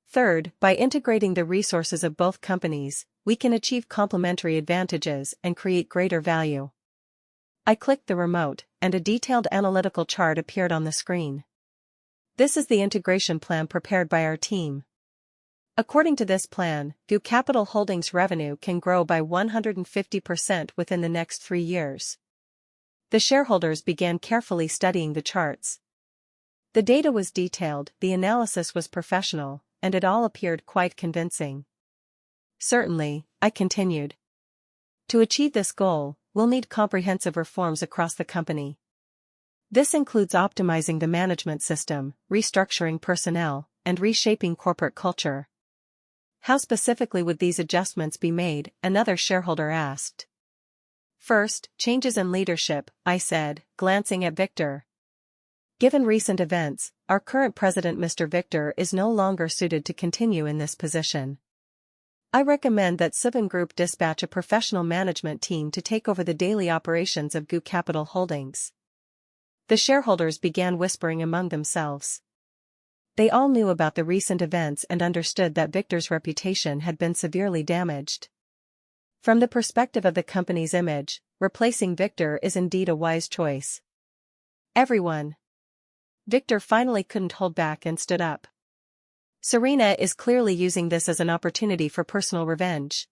Third, by integrating the resources of both companies, we can achieve complementary advantages and create greater value. I clicked the remote, and a detailed analytical chart appeared on the screen. This is the integration plan prepared by our team. According to this plan, Goo Capital Holdings revenue can grow by 150% within the next 3 years. The shareholders began carefully studying the charts. The data was detailed, the analysis was professional, and it all appeared quite convincing. Certainly, I continued. To achieve this goal, we'll need comprehensive reforms across the company. This includes optimizing the management system, restructuring personnel, and reshaping corporate culture. How specifically would these adjustments be made? Another shareholder asked. First, changes in leadership, I said, glancing at Victor. Given recent events, our current president Mr. Victor is no longer suited to continue in this position. I recommend that Seven Group dispatch a professional management team to take over the daily operations of Goo Capital Holdings. The shareholders began whispering among themselves. They all knew about the recent events and understood that Victor's reputation had been severely damaged. From the perspective of the company's image, replacing Victor is indeed a wise choice. Everyone. Victor finally couldn't hold back and stood up. Serena is clearly using this as an opportunity for personal revenge.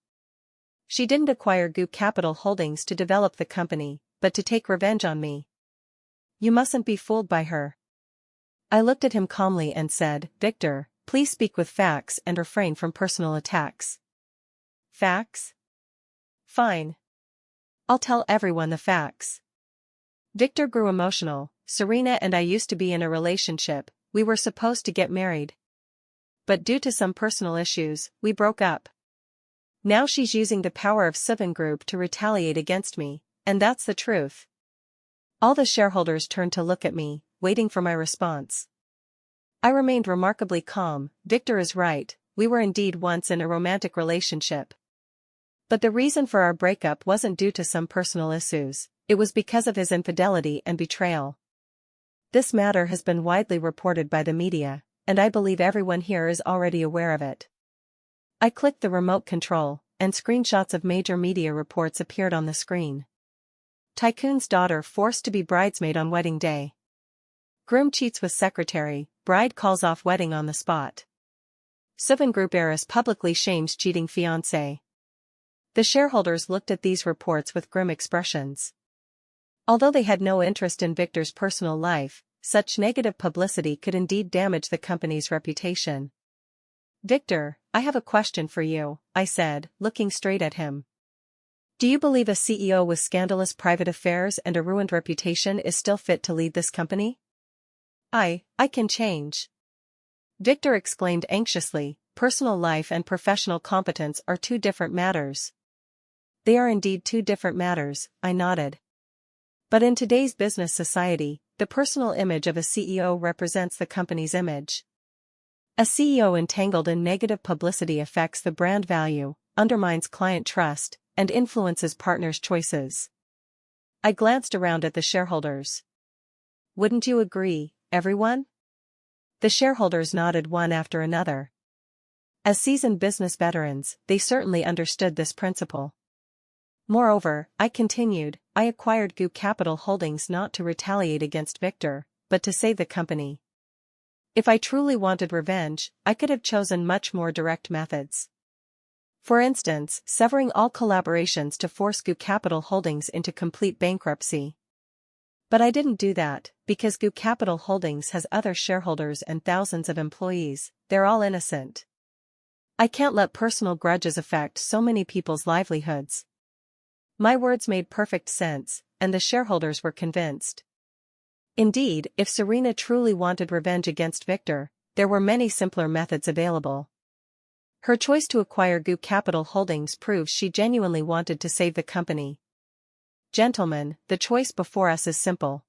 She didn't acquire Goo Capital Holdings to develop the company, but to take revenge on me. You mustn't be fooled by her. I looked at him calmly and said, Victor, please speak with facts and refrain from personal attacks. Facts? Fine. I'll tell everyone the facts. Victor grew emotional. Serena and I used to be in a relationship, we were supposed to get married. But due to some personal issues, we broke up. Now she's using the power of Seven Group to retaliate against me, and that's the truth. All the shareholders turned to look at me, waiting for my response. I remained remarkably calm. Victor is right, we were indeed once in a romantic relationship. But the reason for our breakup wasn't due to some personal issues, it was because of his infidelity and betrayal. This matter has been widely reported by the media, and I believe everyone here is already aware of it. I clicked the remote control, and screenshots of major media reports appeared on the screen. Tycoon's daughter forced to be bridesmaid on wedding day. Groom cheats with secretary, bride calls off wedding on the spot. Seven Group heiress publicly shames cheating fiancé. The shareholders looked at these reports with grim expressions. Although they had no interest in Victor's personal life, such negative publicity could indeed damage the company's reputation. Victor, I have a question for you, I said, looking straight at him. Do you believe a CEO with scandalous private affairs and a ruined reputation is still fit to lead this company? I can change. Victor exclaimed anxiously, personal life and professional competence are two different matters. They are indeed two different matters, I nodded. But in today's business society, the personal image of a CEO represents the company's image. A CEO entangled in negative publicity affects the brand value, undermines client trust, and influences partners' choices. I glanced around at the shareholders. Wouldn't you agree, everyone? The shareholders nodded one after another. As seasoned business veterans, they certainly understood this principle. Moreover, I continued, I acquired GU Capital Holdings not to retaliate against Victor, but to save the company. If I truly wanted revenge, I could have chosen much more direct methods. For instance, severing all collaborations to force GU Capital Holdings into complete bankruptcy. But I didn't do that, because GU Capital Holdings has other shareholders and thousands of employees, they're all innocent. I can't let personal grudges affect so many people's livelihoods. My words made perfect sense, and the shareholders were convinced. Indeed, if Serena truly wanted revenge against Victor, there were many simpler methods available. Her choice to acquire GU Capital Holdings proves she genuinely wanted to save the company. Gentlemen, the choice before us is simple.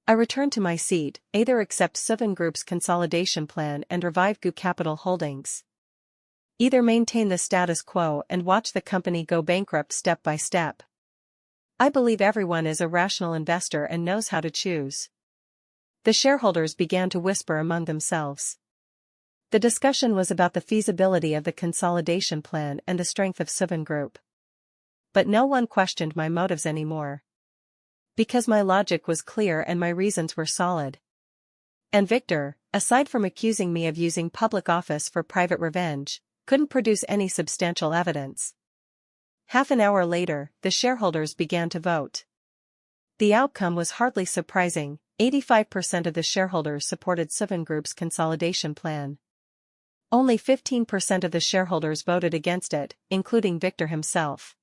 I returned to my seat, either accept Seven Group's consolidation plan and revive GU Capital Holdings. Either maintain the status quo and watch the company go bankrupt step by step. I believe everyone is a rational investor and knows how to choose. The shareholders began to whisper among themselves. The discussion was about the feasibility of the consolidation plan and the strength of Seven Group. But no one questioned my motives anymore. Because my logic was clear and my reasons were solid. And Victor, aside from accusing me of using public office for private revenge, couldn't produce any substantial evidence. Half an hour later, the shareholders began to vote. The outcome was hardly surprising, 85% of the shareholders supported Seven Group's consolidation plan. Only 15% of the shareholders voted against it, including Victor himself.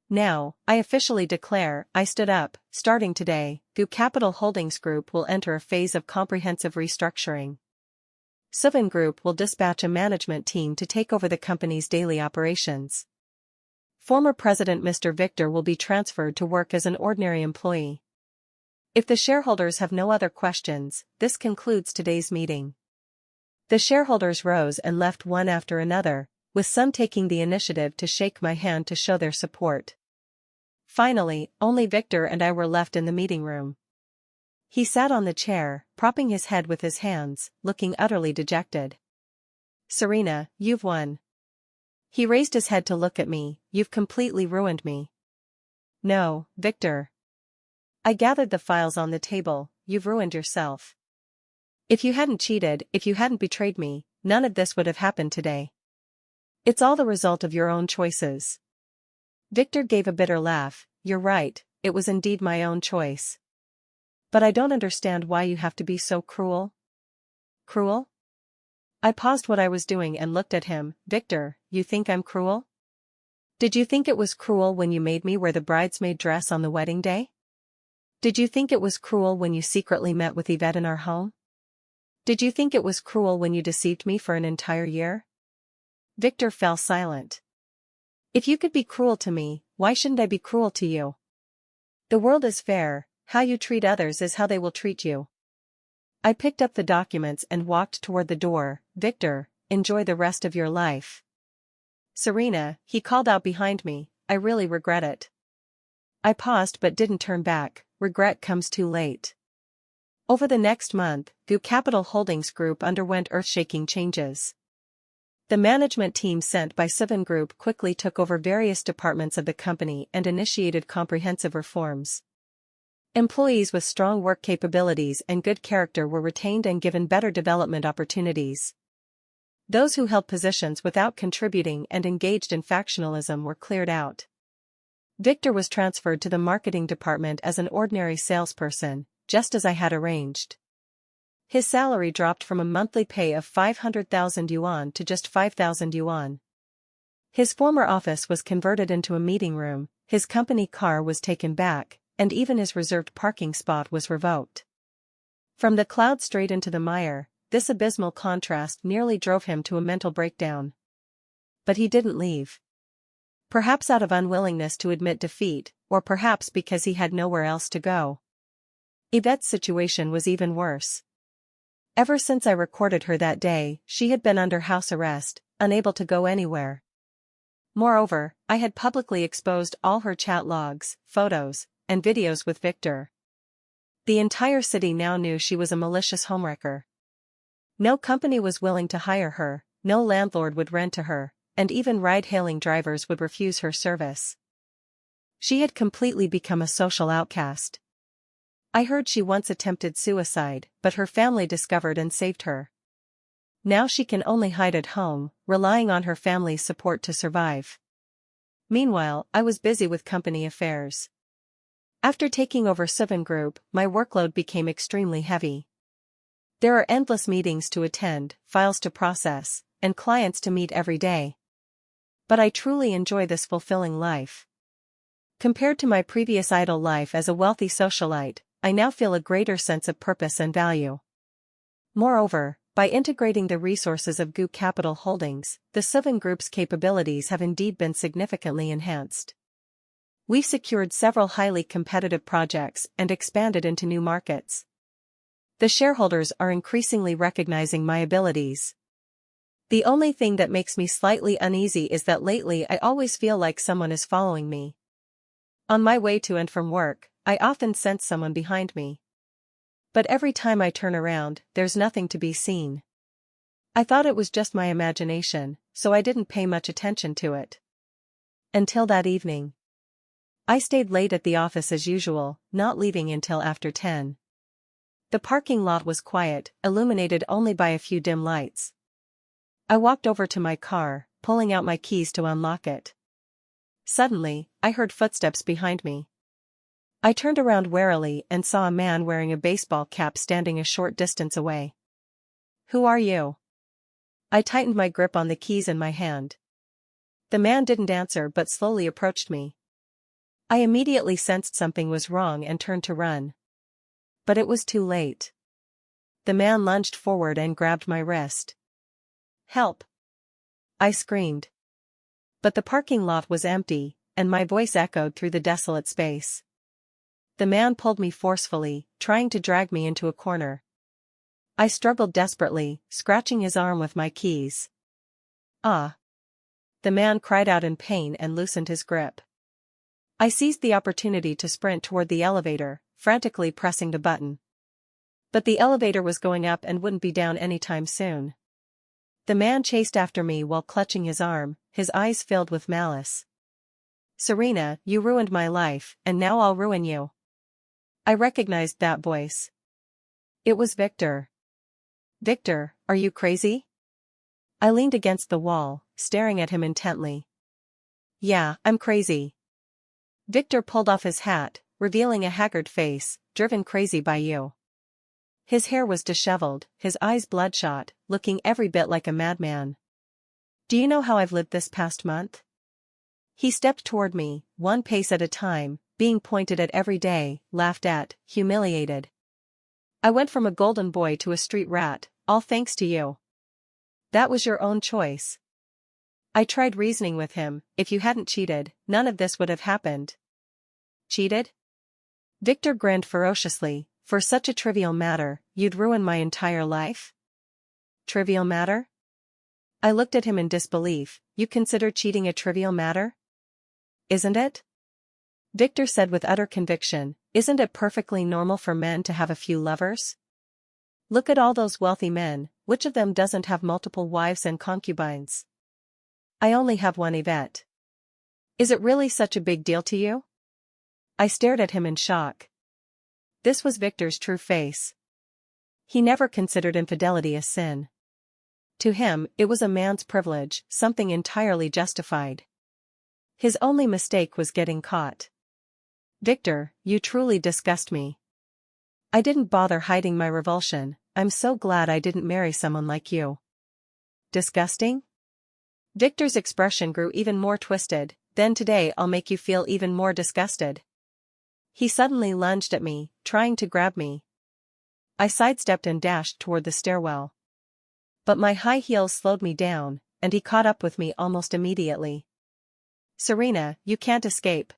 Now, I officially declare, I stood up, starting today, GU Capital Holdings Group will enter a phase of comprehensive restructuring. Seven Group will dispatch a management team to take over the company's daily operations. Former President Mr. Victor will be transferred to work as an ordinary employee. If the shareholders have no other questions, this concludes today's meeting. The shareholders rose and left one after another, with some taking the initiative to shake my hand to show their support. Finally, only Victor and I were left in the meeting room. He sat on the chair, propping his head with his hands, looking utterly dejected. Serena, you've won. He raised his head to look at me, you've completely ruined me. No, Victor. I gathered the files on the table, you've ruined yourself. If you hadn't cheated, if you hadn't betrayed me, none of this would have happened today. It's all the result of your own choices. Victor gave a bitter laugh, you're right, it was indeed my own choice. But I don't understand why you have to be so cruel. Cruel? I paused what I was doing and looked at him. Victor, you think I'm cruel? Did you think it was cruel when you made me wear the bridesmaid dress on the wedding day? Did you think it was cruel when you secretly met with Yvette in our home? Did you think it was cruel when you deceived me for an entire year? Victor fell silent. If you could be cruel to me, why shouldn't I be cruel to you? The world is fair, How you treat others is how they will treat you. I picked up the documents and walked toward the door. Victor, enjoy the rest of your life. Serena, he called out behind me, I really regret it. I paused but didn't turn back. Regret comes too late. Over the next month, Goop Capital Holdings Group underwent earth-shaking changes. The management team sent by Seven Group quickly took over various departments of the company and initiated comprehensive reforms. Employees with strong work capabilities and good character were retained and given better development opportunities. Those who held positions without contributing and engaged in factionalism were cleared out. Victor was transferred to the marketing department as an ordinary salesperson, just as I had arranged. His salary dropped from a monthly pay of 500,000 yuan to just 5,000 yuan. His former office was converted into a meeting room, his company car was taken back, and even his reserved parking spot was revoked. From the cloud straight into the mire, this abysmal contrast nearly drove him to a mental breakdown. But he didn't leave. Perhaps out of unwillingness to admit defeat, or perhaps because he had nowhere else to go. Yvette's situation was even worse. Ever since I recorded her that day, she had been under house arrest, unable to go anywhere. Moreover, I had publicly exposed all her chat logs, photos, and videos with Victor. The entire city now knew she was a malicious homewrecker. No company was willing to hire her, no landlord would rent to her, and even ride-hailing drivers would refuse her service. She had completely become a social outcast. I heard she once attempted suicide, but her family discovered and saved her. Now she can only hide at home, relying on her family's support to survive. Meanwhile, I was busy with company affairs. After taking over Seven Group, my workload became extremely heavy. There are endless meetings to attend, files to process, and clients to meet every day. But I truly enjoy this fulfilling life. Compared to my previous idle life as a wealthy socialite, I now feel a greater sense of purpose and value. Moreover, by integrating the resources of Goop Capital Holdings, the Seven Group's capabilities have indeed been significantly enhanced. We've secured several highly competitive projects and expanded into new markets. The shareholders are increasingly recognizing my abilities. The only thing that makes me slightly uneasy is that lately I always feel like someone is following me. On my way to and from work, I often sense someone behind me. But every time I turn around, there's nothing to be seen. I thought it was just my imagination, so I didn't pay much attention to it. Until that evening. I stayed late at the office as usual, not leaving until after 10. The parking lot was quiet, illuminated only by a few dim lights. I walked over to my car, pulling out my keys to unlock it. Suddenly, I heard footsteps behind me. I turned around warily and saw a man wearing a baseball cap standing a short distance away. "Who are you?" I tightened my grip on the keys in my hand. The man didn't answer but slowly approached me. I immediately sensed something was wrong and turned to run. But it was too late. The man lunged forward and grabbed my wrist. "Help!" I screamed. But the parking lot was empty, and my voice echoed through the desolate space. The man pulled me forcefully, trying to drag me into a corner. I struggled desperately, scratching his arm with my keys. "Ah!" The man cried out in pain and loosened his grip. I seized the opportunity to sprint toward the elevator, frantically pressing the button. But the elevator was going up and wouldn't be down anytime soon. The man chased after me while clutching his arm, his eyes filled with malice. "Serena, you ruined my life, and now I'll ruin you." I recognized that voice. It was Victor. "Victor, are you crazy?" I leaned against the wall, staring at him intently. "Yeah, I'm crazy." Victor pulled off his hat, revealing a haggard face, "Driven crazy by you." His hair was disheveled, his eyes bloodshot, looking every bit like a madman. "Do you know how I've lived this past month?" He stepped toward me, one pace at a time, being pointed at every day, laughed at, humiliated. "I went from a golden boy to a street rat, all thanks to you. That was your own choice." I tried reasoning with him, "If you hadn't cheated, none of this would have happened." "Cheated?" Victor grinned ferociously. For such a trivial matter, you'd ruin my entire life? Trivial matter? I looked at him in disbelief. You consider cheating a trivial matter? Isn't it? Victor said with utter conviction. Isn't it perfectly normal for men to have a few lovers? Look at all those wealthy men, which of them doesn't have multiple wives and concubines? I only have one, Yvette. Is it really such a big deal to you? I stared at him in shock. This was Victor's true face. He never considered infidelity a sin. To him, it was a man's privilege, something entirely justified. His only mistake was getting caught. Victor, you truly disgust me. I didn't bother hiding my revulsion. I'm so glad I didn't marry someone like you. Disgusting? Victor's expression grew even more twisted. Then today I'll make you feel even more disgusted. He suddenly lunged at me, trying to grab me. I sidestepped and dashed toward the stairwell. But my high heels slowed me down, and he caught up with me almost immediately. Serena, you can't escape.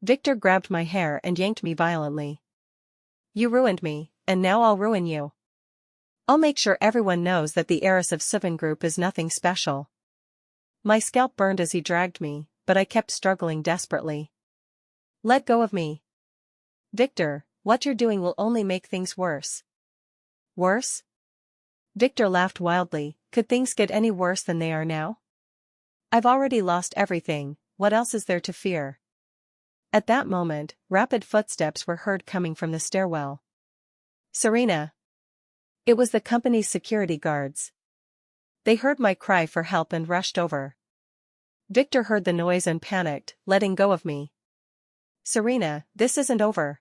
Victor grabbed my hair and yanked me violently. You ruined me, and now I'll ruin you. I'll make sure everyone knows that the heiress of Seven Group is nothing special. My scalp burned as he dragged me, but I kept struggling desperately. Let go of me. Victor, what you're doing will only make things worse. Worse? Victor laughed wildly. Could things get any worse than they are now? I've already lost everything, what else is there to fear? At that moment, rapid footsteps were heard coming from the stairwell. Serena. It was the company's security guards. They heard my cry for help and rushed over. Victor heard the noise and panicked, letting go of me. Serena, this isn't over.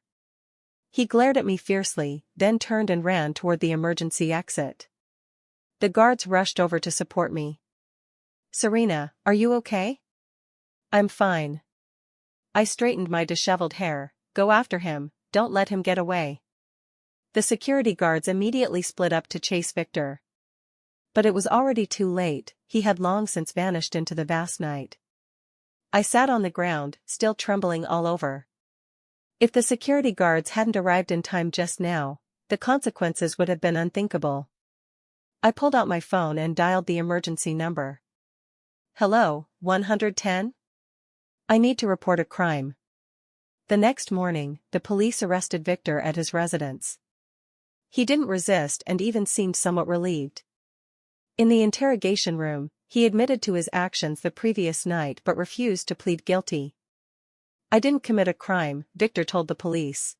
He glared at me fiercely, then turned and ran toward the emergency exit. The guards rushed over to support me. Serena, are you okay? I'm fine. I straightened my disheveled hair. Go after him, don't let him get away. The security guards immediately split up to chase Victor. But it was already too late, he had long since vanished into the vast night. I sat on the ground, still trembling all over. If the security guards hadn't arrived in time just now, the consequences would have been unthinkable. I pulled out my phone and dialed the emergency number. Hello, 110? I need to report a crime. The next morning, the police arrested Victor at his residence. He didn't resist and even seemed somewhat relieved. In the interrogation room, he admitted to his actions the previous night but refused to plead guilty. I didn't commit a crime, Victor told the police.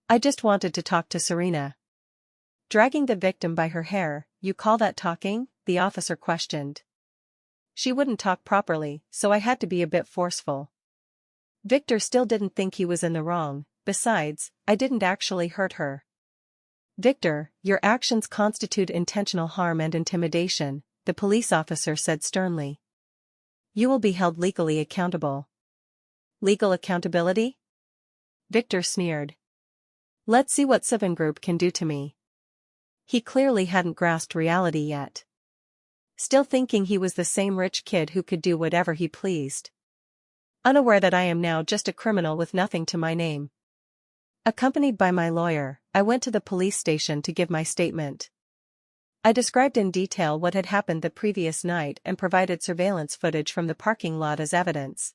I just wanted to talk to Serena. Dragging the victim by her hair, you call that talking? The officer questioned. She wouldn't talk properly, so I had to be a bit forceful. Victor still didn't think he was in the wrong. Besides, I didn't actually hurt her. Victor, your actions constitute intentional harm and intimidation, the police officer said sternly. You will be held legally accountable. Legal accountability? Victor sneered. Let's see what Seven Group can do to me. He clearly hadn't grasped reality yet. Still thinking he was the same rich kid who could do whatever he pleased. Unaware that I am now just a criminal with nothing to my name. Accompanied by my lawyer, I went to the police station to give my statement. I described in detail what had happened the previous night and provided surveillance footage from the parking lot as evidence.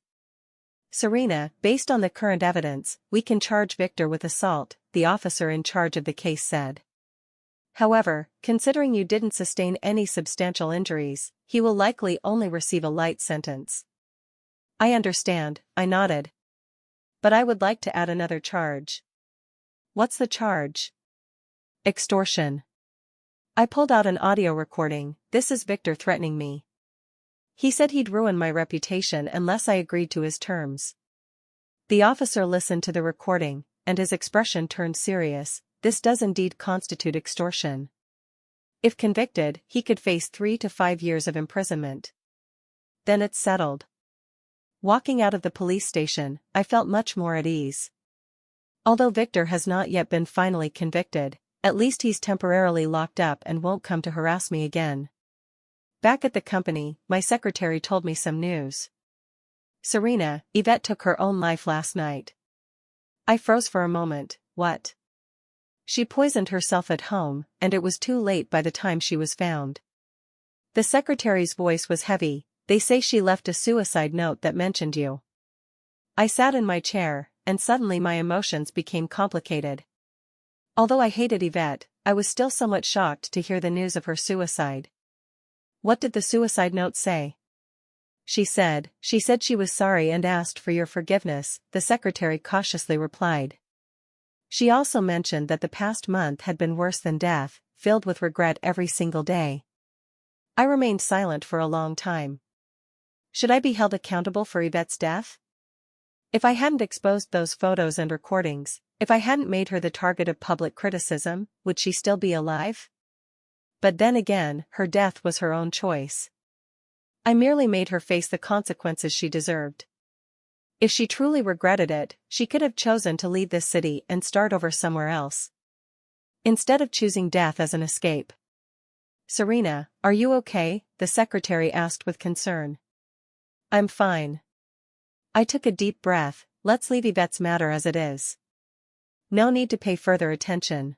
Serena, based on the current evidence, we can charge Victor with assault, the officer in charge of the case said. However, considering you didn't sustain any substantial injuries, he will likely only receive a light sentence. I understand, I nodded. But I would like to add another charge. What's the charge? Extortion. I pulled out an audio recording. This is Victor threatening me. He said he'd ruin my reputation unless I agreed to his terms. The officer listened to the recording, and his expression turned serious. This does indeed constitute extortion. If convicted, he could face 3 to 5 years of imprisonment. Then it's settled. Walking out of the police station, I felt much more at ease. Although Victor has not yet been finally convicted, at least he's temporarily locked up and won't come to harass me again. Back at the company, my secretary told me some news. Serena, Yvette took her own life last night. I froze for a moment. What? She poisoned herself at home, and it was too late by the time she was found. The secretary's voice was heavy. They say she left a suicide note that mentioned you. I sat in my chair, and suddenly my emotions became complicated. Although I hated Yvette, I was still somewhat shocked to hear the news of her suicide. What did the suicide note say? She said she was sorry and asked for your forgiveness, the secretary cautiously replied. She also mentioned that the past month had been worse than death, filled with regret every single day. I remained silent for a long time. Should I be held accountable for Yvette's death? If I hadn't exposed those photos and recordings, if I hadn't made her the target of public criticism, would she still be alive? But then again, her death was her own choice. I merely made her face the consequences she deserved. If she truly regretted it, she could have chosen to leave this city and start over somewhere else, instead of choosing death as an escape. Serena, are you okay? The secretary asked with concern. I'm fine. I took a deep breath. Let's leave Yvette's matter as it is. No need to pay further attention.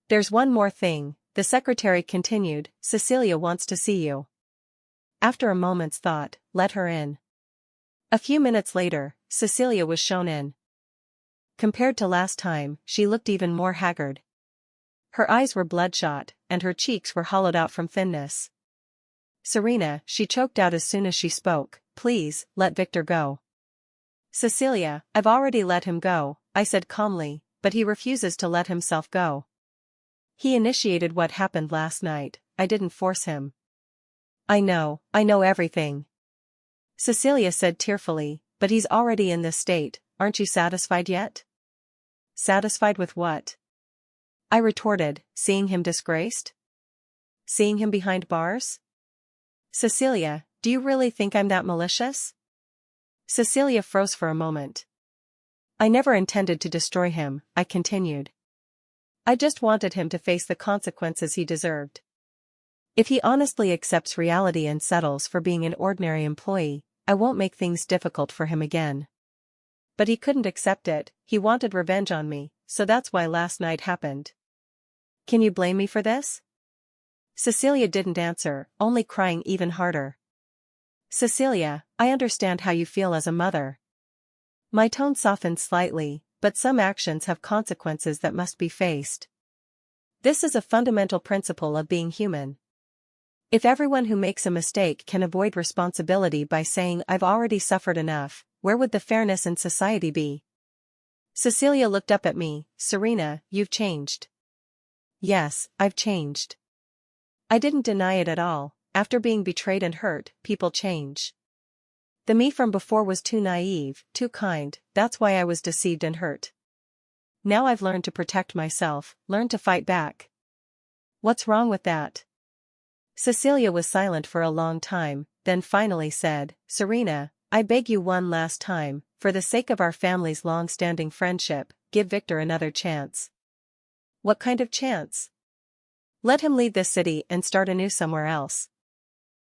There's one more thing, the secretary continued. Cecilia wants to see you. After a moment's thought, let her in. A few minutes later, Cecilia was shown in. Compared to last time, she looked even more haggard. Her eyes were bloodshot, and her cheeks were hollowed out from thinness. Serena, she choked out as soon as she spoke, please, let Victor go. Cecilia, I've already let him go, I said calmly, but he refuses to let himself go. He initiated what happened last night, I didn't force him. I know everything. Cecilia said tearfully, but he's already in this state, aren't you satisfied yet? Satisfied with what? I retorted, seeing him disgraced? Seeing him behind bars? Cecilia, do you really think I'm that malicious? Cecilia froze for a moment. I never intended to destroy him, I continued. I just wanted him to face the consequences he deserved. If he honestly accepts reality and settles for being an ordinary employee, I won't make things difficult for him again. But he couldn't accept it, he wanted revenge on me, so that's why last night happened. Can you blame me for this? Cecilia didn't answer, only crying even harder. Cecilia, I understand how you feel as a mother. My tone softened slightly, but some actions have consequences that must be faced. This is a fundamental principle of being human. If everyone who makes a mistake can avoid responsibility by saying I've already suffered enough, where would the fairness in society be? Cecilia looked up at me. Serena, you've changed. Yes, I've changed. I didn't deny it at all. After being betrayed and hurt, people change. The me from before was too naive, too kind, that's why I was deceived and hurt. Now I've learned to protect myself, learned to fight back. What's wrong with that? Cecilia was silent for a long time, then finally said, Serena, I beg you one last time, for the sake of our family's long-standing friendship, give Victor another chance. What kind of chance? Let him leave this city and start anew somewhere else.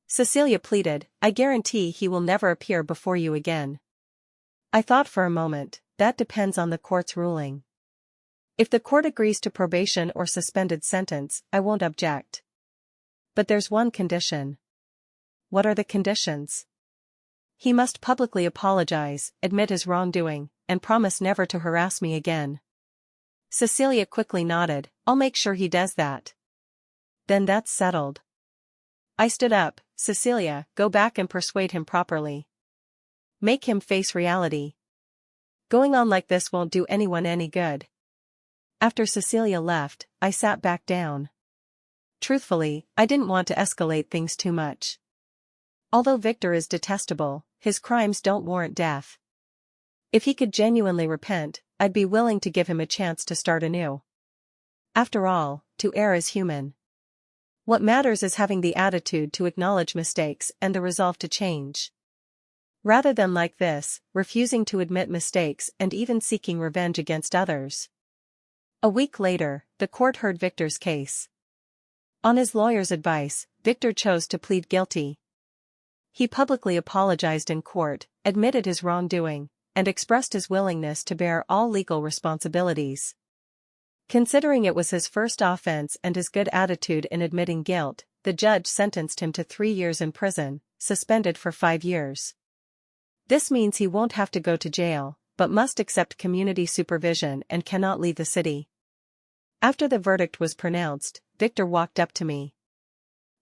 Cecilia pleaded, I guarantee he will never appear before you again. I thought for a moment, that depends on the court's ruling. If the court agrees to probation or suspended sentence, I won't object. But there's one condition. What are the conditions? He must publicly apologize, admit his wrongdoing, and promise never to harass me again. Cecilia quickly nodded, I'll make sure he does that. Then that's settled. I stood up. Cecilia, go back and persuade him properly. Make him face reality. Going on like this won't do anyone any good. After Cecilia left, I sat back down. Truthfully, I didn't want to escalate things too much. Although Victor is detestable, his crimes don't warrant death. If he could genuinely repent, I'd be willing to give him a chance to start anew. After all, to err is human. What matters is having the attitude to acknowledge mistakes and the resolve to change. Rather than like this, refusing to admit mistakes and even seeking revenge against others. A week later, the court heard Victor's case. On his lawyer's advice, Victor chose to plead guilty. He publicly apologized in court, admitted his wrongdoing, and expressed his willingness to bear all legal responsibilities. Considering it was his first offense and his good attitude in admitting guilt, the judge sentenced him to 3 years in prison, suspended for 5 years. This means he won't have to go to jail, but must accept community supervision and cannot leave the city. After the verdict was pronounced, Victor walked up to me.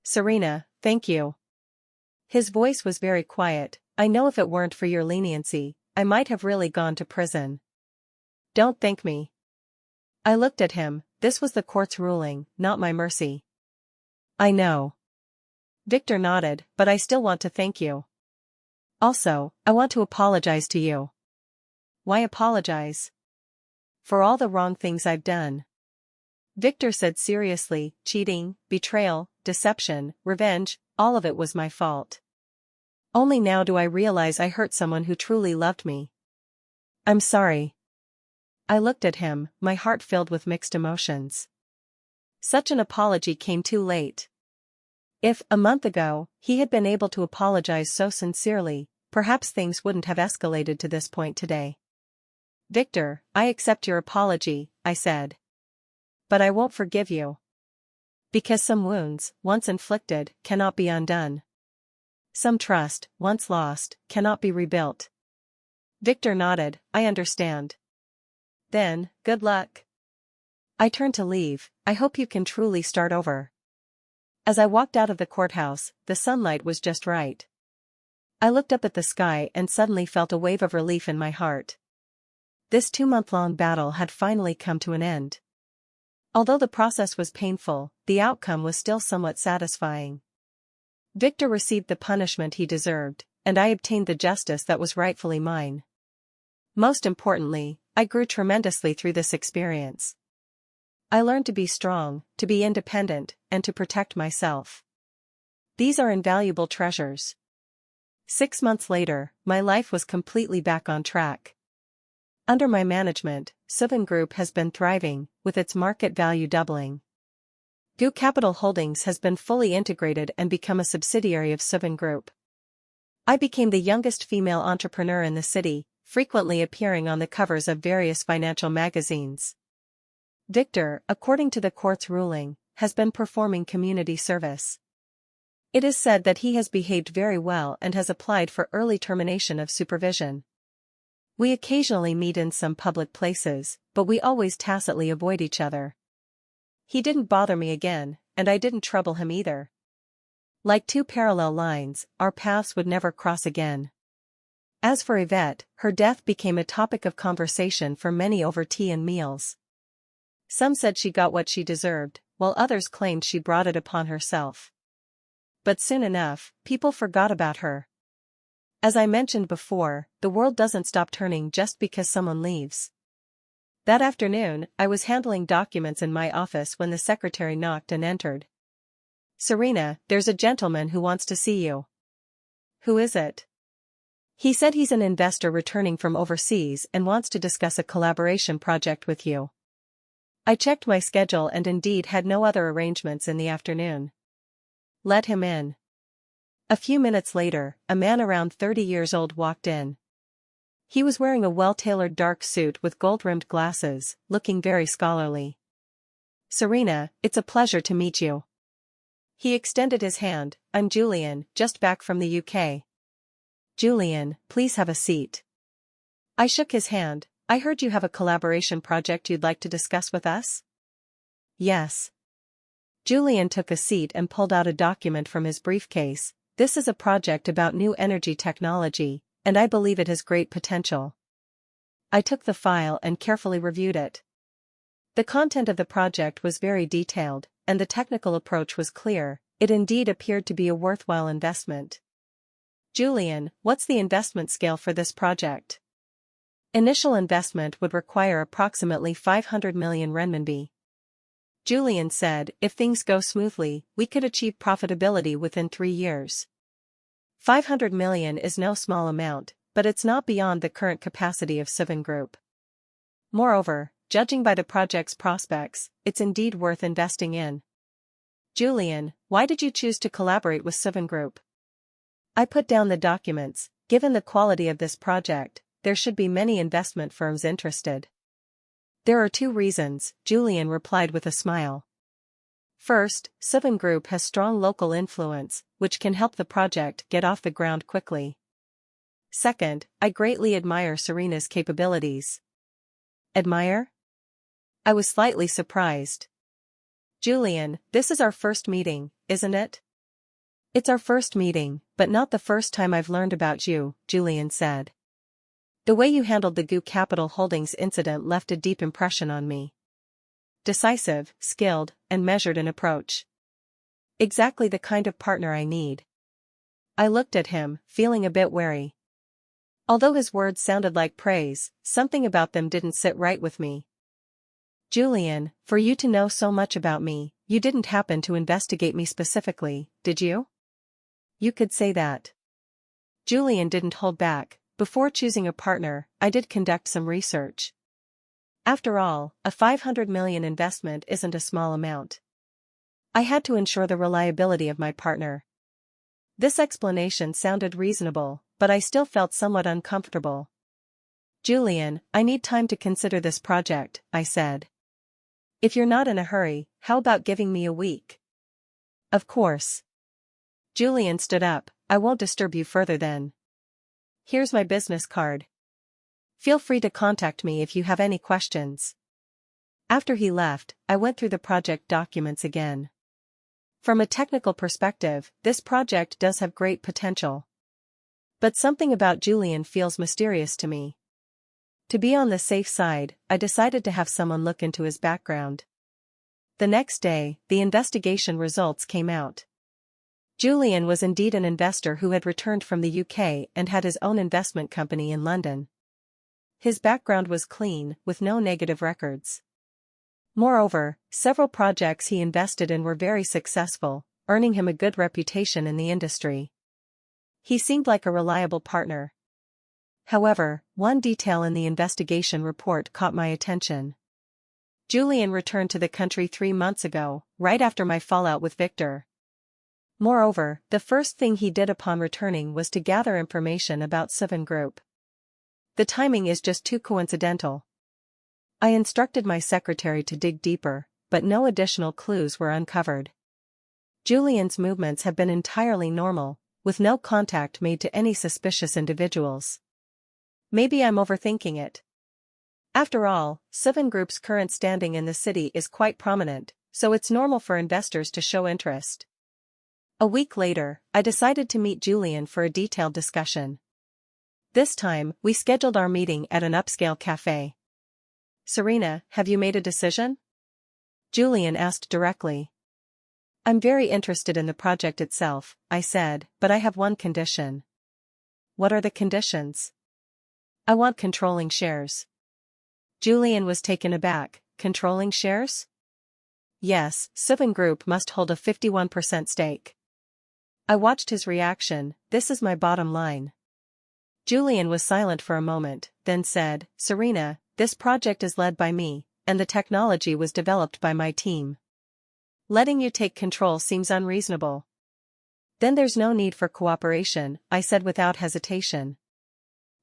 "Serena, thank you." His voice was very quiet. "I know if it weren't for your leniency, I might have really gone to prison." "Don't thank me." I looked at him. This was the court's ruling, not my mercy. "I know." Victor nodded, "But I still want to thank you. Also, I want to apologize to you." "Why apologize?" "For all the wrong things I've done." Victor said seriously, "Cheating, betrayal, deception, revenge, all of it was my fault. Only now do I realize I hurt someone who truly loved me. I'm sorry." I looked at him, my heart filled with mixed emotions. Such an apology came too late. If, a month ago, he had been able to apologize so sincerely, perhaps things wouldn't have escalated to this point today. "Victor, I accept your apology," I said. "But I won't forgive you. Because some wounds, once inflicted, cannot be undone. Some trust, once lost, cannot be rebuilt." Victor nodded, "I understand." "Then, good luck." I turned to leave. "I hope you can truly start over." As I walked out of the courthouse, the sunlight was just right. I looked up at the sky and suddenly felt a wave of relief in my heart. This 2-month-long battle had finally come to an end. Although the process was painful, the outcome was still somewhat satisfying. Victor received the punishment he deserved, and I obtained the justice that was rightfully mine. Most importantly, I grew tremendously through this experience. I learned to be strong, to be independent, and to protect myself. These are invaluable treasures. 6 months later, my life was completely back on track. Under my management, Seven Group has been thriving, with its market value doubling. Gu Capital Holdings has been fully integrated and become a subsidiary of Seven Group. I became the youngest female entrepreneur in the city, frequently appearing on the covers of various financial magazines. Victor, according to the court's ruling, has been performing community service. It is said that he has behaved very well and has applied for early termination of supervision. We occasionally meet in some public places, but we always tacitly avoid each other. He didn't bother me again, and I didn't trouble him either. Like two parallel lines, our paths would never cross again. As for Yvette, her death became a topic of conversation for many over tea and meals. Some said she got what she deserved, while others claimed she brought it upon herself. But soon enough, people forgot about her. As I mentioned before, the world doesn't stop turning just because someone leaves. That afternoon, I was handling documents in my office when the secretary knocked and entered. "Serena, there's a gentleman who wants to see you." "Who is it?" "He said he's an investor returning from overseas and wants to discuss a collaboration project with you." I checked my schedule and indeed had no other arrangements in the afternoon. "Let him in." A few minutes later, a man around 30 years old walked in. He was wearing a well-tailored dark suit with gold-rimmed glasses, looking very scholarly. "Serena, it's a pleasure to meet you." He extended his hand. "I'm Julian, just back from the UK. "Julian, please have a seat." I shook his hand. "I heard you have a collaboration project you'd like to discuss with us?" "Yes." Julian took a seat and pulled out a document from his briefcase. "This is a project about new energy technology, and I believe it has great potential." I took the file and carefully reviewed it. The content of the project was very detailed, and the technical approach was clear. It indeed appeared to be a worthwhile investment. "Julian, what's the investment scale for this project?" "Initial investment would require approximately 500 million renminbi." Julian said, "If things go smoothly, we could achieve profitability within 3 years. 500 million is no small amount, but it's not beyond the current capacity of Seven Group. Moreover, judging by the project's prospects, it's indeed worth investing in." "Julian, why did you choose to collaborate with Seven Group?" I put down the documents. "Given the quality of this project, there should be many investment firms interested. There are two reasons, Julian replied with a smile. First, Seven Group has strong local influence, which can help the project get off the ground quickly. Second, I greatly admire Serena's capabilities. Admire? I was slightly surprised. Julian, this is our first meeting, isn't it? It's our first meeting, but not the first time I've learned about you, Julian said. The way you handled the GU Capital Holdings incident left a deep impression on me. Decisive, skilled, and measured in approach. Exactly the kind of partner I need. I looked at him, feeling a bit wary. Although his words sounded like praise, something about them didn't sit right with me. Julian, for you to know so much about me, you didn't happen to investigate me specifically, did you? You could say that. Julian didn't hold back. Before choosing a partner, I did conduct some research. After all, a $500 million investment isn't a small amount. I had to ensure the reliability of my partner. This explanation sounded reasonable, but I still felt somewhat uncomfortable. Julian, I need time to consider this project, I said. If you're not in a hurry, how about giving me a week? Of course. Julian stood up. I won't disturb you further then. Here's my business card. Feel free to contact me if you have any questions. After he left, I went through the project documents again. From a technical perspective, this project does have great potential. But something about Julian feels mysterious to me. To be on the safe side, I decided to have someone look into his background. The next day, the investigation results came out. Julian was indeed an investor who had returned from the UK and had his own investment company in London. His background was clean, with no negative records. Moreover, several projects he invested in were very successful, earning him a good reputation in the industry. He seemed like a reliable partner. However, one detail in the investigation report caught my attention. Julian returned to the country 3 months ago, right after my fallout with Victor. Moreover, the first thing he did upon returning was to gather information about Seven Group. The timing is just too coincidental. I instructed my secretary to dig deeper, but no additional clues were uncovered. Julian's movements have been entirely normal, with no contact made to any suspicious individuals. Maybe I'm overthinking it. After all, Seven Group's current standing in the city is quite prominent, so it's normal for investors to show interest. A week later, I decided to meet Julian for a detailed discussion. This time, we scheduled our meeting at an upscale cafe. Serena, have you made a decision? Julian asked directly. I'm very interested in the project itself, I said, but I have one condition. What are the conditions? I want controlling shares. Julian was taken aback. Controlling shares? Yes, Seven Group must hold a 51% stake. I watched his reaction. This is my bottom line. Julian was silent for a moment, then said, Serena, this project is led by me, and the technology was developed by my team. Letting you take control seems unreasonable. Then there's no need for cooperation, I said without hesitation.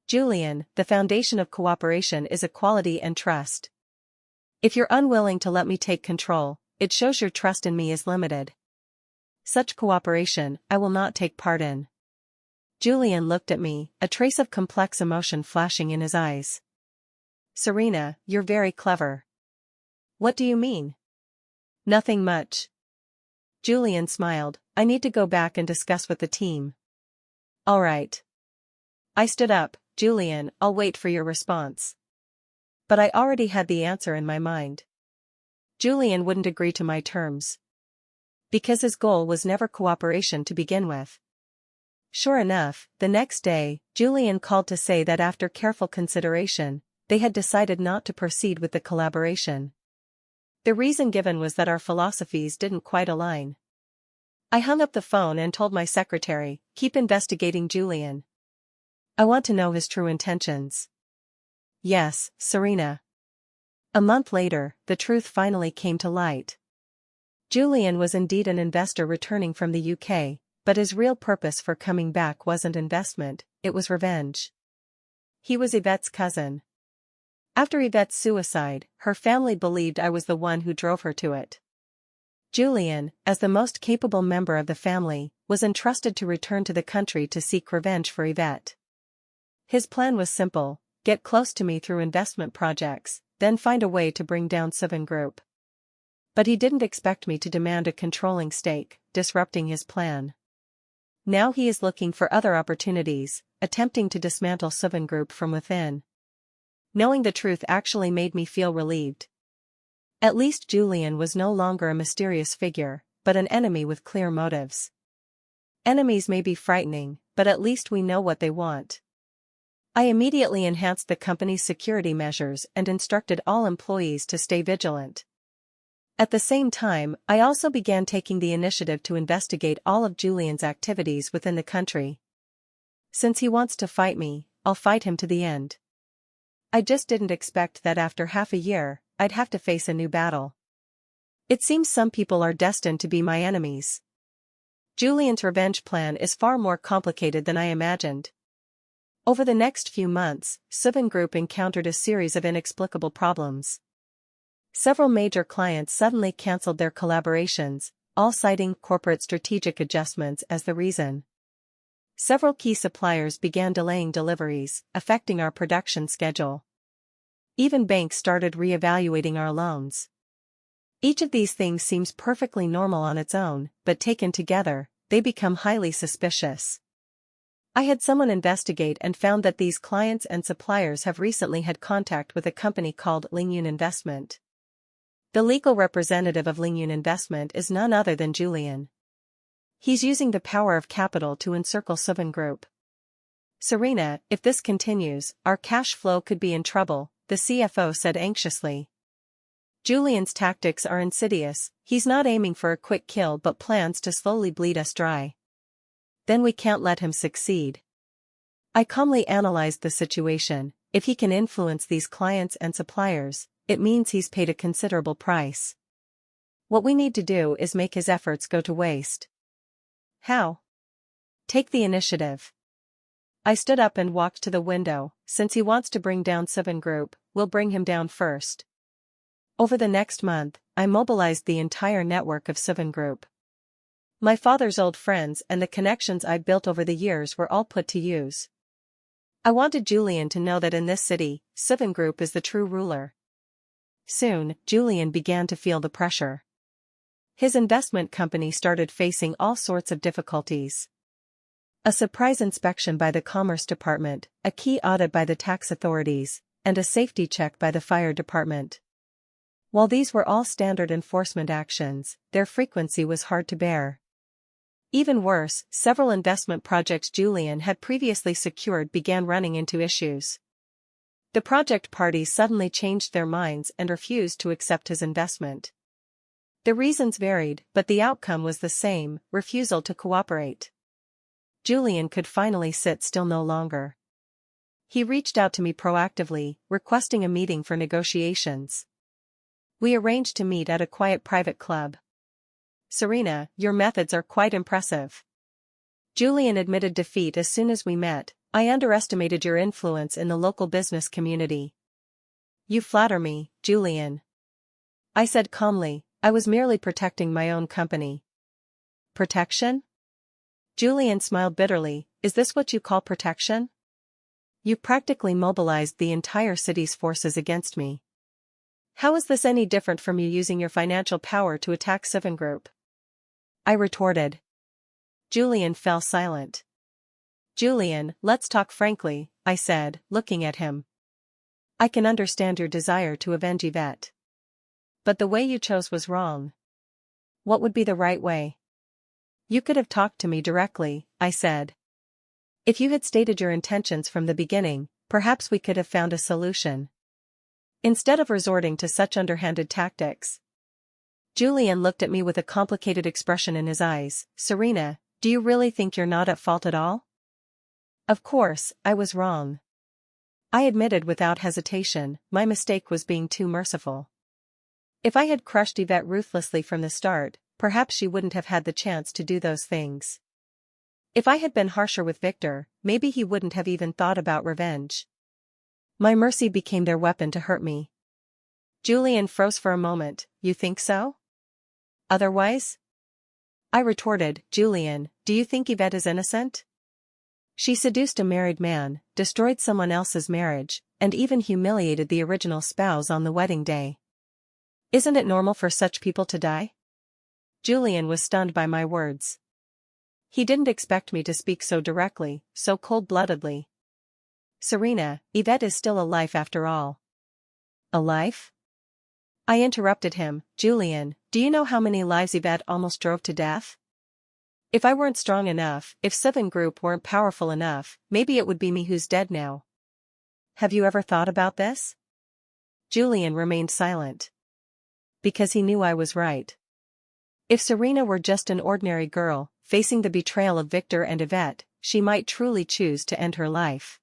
Julian, the foundation of cooperation is equality and trust. If you're unwilling to let me take control, it shows your trust in me is limited. Such cooperation, I will not take part in. Julian looked at me, a trace of complex emotion flashing in his eyes. Serena, you're very clever. What do you mean? Nothing much. Julian smiled. I need to go back and discuss with the team. All right. I stood up. Julian, I'll wait for your response. But I already had the answer in my mind. Julian wouldn't agree to my terms. Because his goal was never cooperation to begin with. Sure enough, the next day, Julian called to say that after careful consideration, they had decided not to proceed with the collaboration. The reason given was that our philosophies didn't quite align. I hung up the phone and told my secretary, keep investigating Julian. I want to know his true intentions. Yes, Serena. A month later, the truth finally came to light. Julian was indeed an investor returning from the UK, but his real purpose for coming back wasn't investment, it was revenge. He was Yvette's cousin. After Yvette's suicide, her family believed I was the one who drove her to it. Julian, as the most capable member of the family, was entrusted to return to the country to seek revenge for Yvette. His plan was simple: get close to me through investment projects, then find a way to bring down Seven Group. But he didn't expect me to demand a controlling stake, disrupting his plan. Now he is looking for other opportunities, attempting to dismantle Seven Group from within. Knowing the truth actually made me feel relieved. At least Julian was no longer a mysterious figure, but an enemy with clear motives. Enemies may be frightening, but at least we know what they want. I immediately enhanced the company's security measures and instructed all employees to stay vigilant. At the same time, I also began taking the initiative to investigate all of Julian's activities within the country. Since he wants to fight me, I'll fight him to the end. I just didn't expect that after half a year, I'd have to face a new battle. It seems some people are destined to be my enemies. Julian's revenge plan is far more complicated than I imagined. Over the next few months, Seven Group encountered a series of inexplicable problems. Several major clients suddenly canceled their collaborations, all citing corporate strategic adjustments as the reason. Several key suppliers began delaying deliveries, affecting our production schedule. Even banks started reevaluating our loans. Each of these things seems perfectly normal on its own, but taken together, they become highly suspicious. I had someone investigate and found that these clients and suppliers have recently had contact with a company called Lingyun Investment. The legal representative of Lingyun Investment is none other than Julian. He's using the power of capital to encircle Seven Group. Serena, if this continues, our cash flow could be in trouble, the CFO said anxiously. Julian's tactics are insidious. He's not aiming for a quick kill but plans to slowly bleed us dry. Then we can't let him succeed. I calmly analyzed the situation. If he can influence these clients and suppliers, it means he's paid a considerable price. What we need to do is make his efforts go to waste. How? Take the initiative. I stood up and walked to the window. Since he wants to bring down Seven Group, we'll bring him down first. Over the next month, I mobilized the entire network of Seven Group. My father's old friends and the connections I built over the years were all put to use. I wanted Julian to know that in this city, Seven Group is the true ruler. Soon, Julian began to feel the pressure. His investment company started facing all sorts of difficulties. A surprise inspection by the Commerce Department, a key audit by the tax authorities, and a safety check by the fire department. While these were all standard enforcement actions, their frequency was hard to bear. Even worse, several investment projects Julian had previously secured began running into issues. The project parties suddenly changed their minds and refused to accept his investment. The reasons varied, but the outcome was the same: refusal to cooperate. Julian could finally sit still no longer. He reached out to me proactively, requesting a meeting for negotiations. We arranged to meet at a quiet private club. Serena, your methods are quite impressive. Julian admitted defeat as soon as we met. I underestimated your influence in the local business community. You flatter me, Julian. I said calmly, I was merely protecting my own company. Protection? Julian smiled bitterly. Is this what you call protection? You practically mobilized the entire city's forces against me. How is this any different from you using your financial power to attack Seven Group? I retorted. Julian fell silent. Julian, let's talk frankly, I said, looking at him. I can understand your desire to avenge Yvette. But the way you chose was wrong. What would be the right way? You could have talked to me directly, I said. If you had stated your intentions from the beginning, perhaps we could have found a solution. Instead of resorting to such underhanded tactics. Julian looked at me with a complicated expression in his eyes. Serena, do you really think you're not at fault at all? Of course, I was wrong. I admitted without hesitation, my mistake was being too merciful. If I had crushed Yvette ruthlessly from the start, perhaps she wouldn't have had the chance to do those things. If I had been harsher with Victor, maybe he wouldn't have even thought about revenge. My mercy became their weapon to hurt me. Julian froze for a moment. You think so? Otherwise? I retorted, Julian, do you think Yvette is innocent? She seduced a married man, destroyed someone else's marriage, and even humiliated the original spouse on the wedding day. Isn't it normal for such people to die? Julian was stunned by my words. He didn't expect me to speak so directly, so cold-bloodedly. Serena, Yvette is still alive after all. Alive? I interrupted him, Julian, do you know how many lives Yvette almost drove to death? If I weren't strong enough, if Seven Group weren't powerful enough, maybe it would be me who's dead now. Have you ever thought about this? Julian remained silent. Because he knew I was right. If Serena were just an ordinary girl, facing the betrayal of Victor and Yvette, she might truly choose to end her life.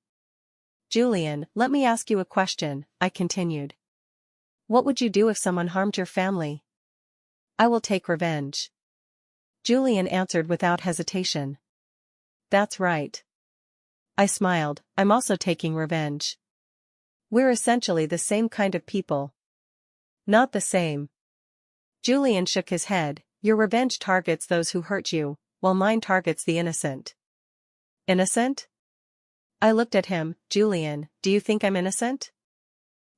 Julian, let me ask you a question, I continued. What would you do if someone harmed your family? I will take revenge. Julian answered without hesitation. That's right. I smiled, I'm also taking revenge. We're essentially the same kind of people. Not the same. Julian shook his head, your revenge targets those who hurt you, while mine targets the innocent. Innocent? I looked at him, Julian, do you think I'm innocent?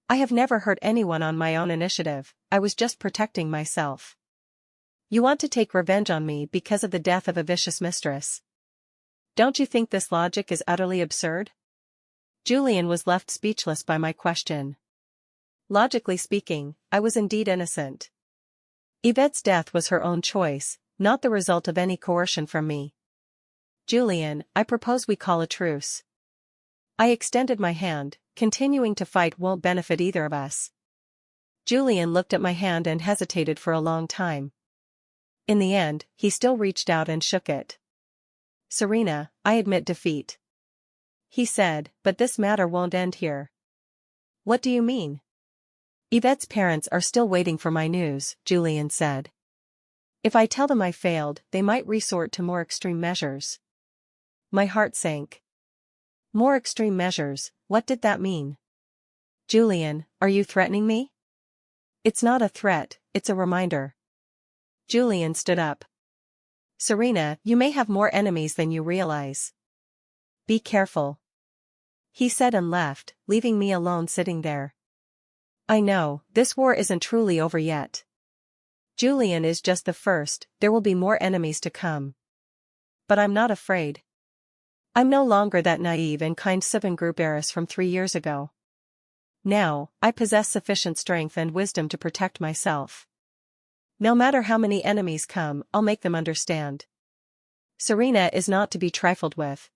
I have never hurt anyone on my own initiative, I was just protecting myself. You want to take revenge on me because of the death of a vicious mistress. Don't you think this logic is utterly absurd? Julian was left speechless by my question. Logically speaking, I was indeed innocent. Yvette's death was her own choice, not the result of any coercion from me. Julian, I propose we call a truce. I extended my hand, continuing to fight won't benefit either of us. Julian looked at my hand and hesitated for a long time. In the end, he still reached out and shook it. Serena, I admit defeat. He said, but this matter won't end here. What do you mean? Yvette's parents are still waiting for my news, Julian said. If I tell them I failed, they might resort to more extreme measures. My heart sank. More extreme measures, what did that mean? Julian, are you threatening me? It's not a threat, it's a reminder. Julian stood up. Serena, you may have more enemies than you realize. Be careful. He said and left, leaving me alone sitting there. I know, this war isn't truly over yet. Julian is just the first, there will be more enemies to come. But I'm not afraid. I'm no longer that naive and kind Seven Group heiress from 3 years ago. Now, I possess sufficient strength and wisdom to protect myself. No matter how many enemies come, I'll make them understand. Serena is not to be trifled with,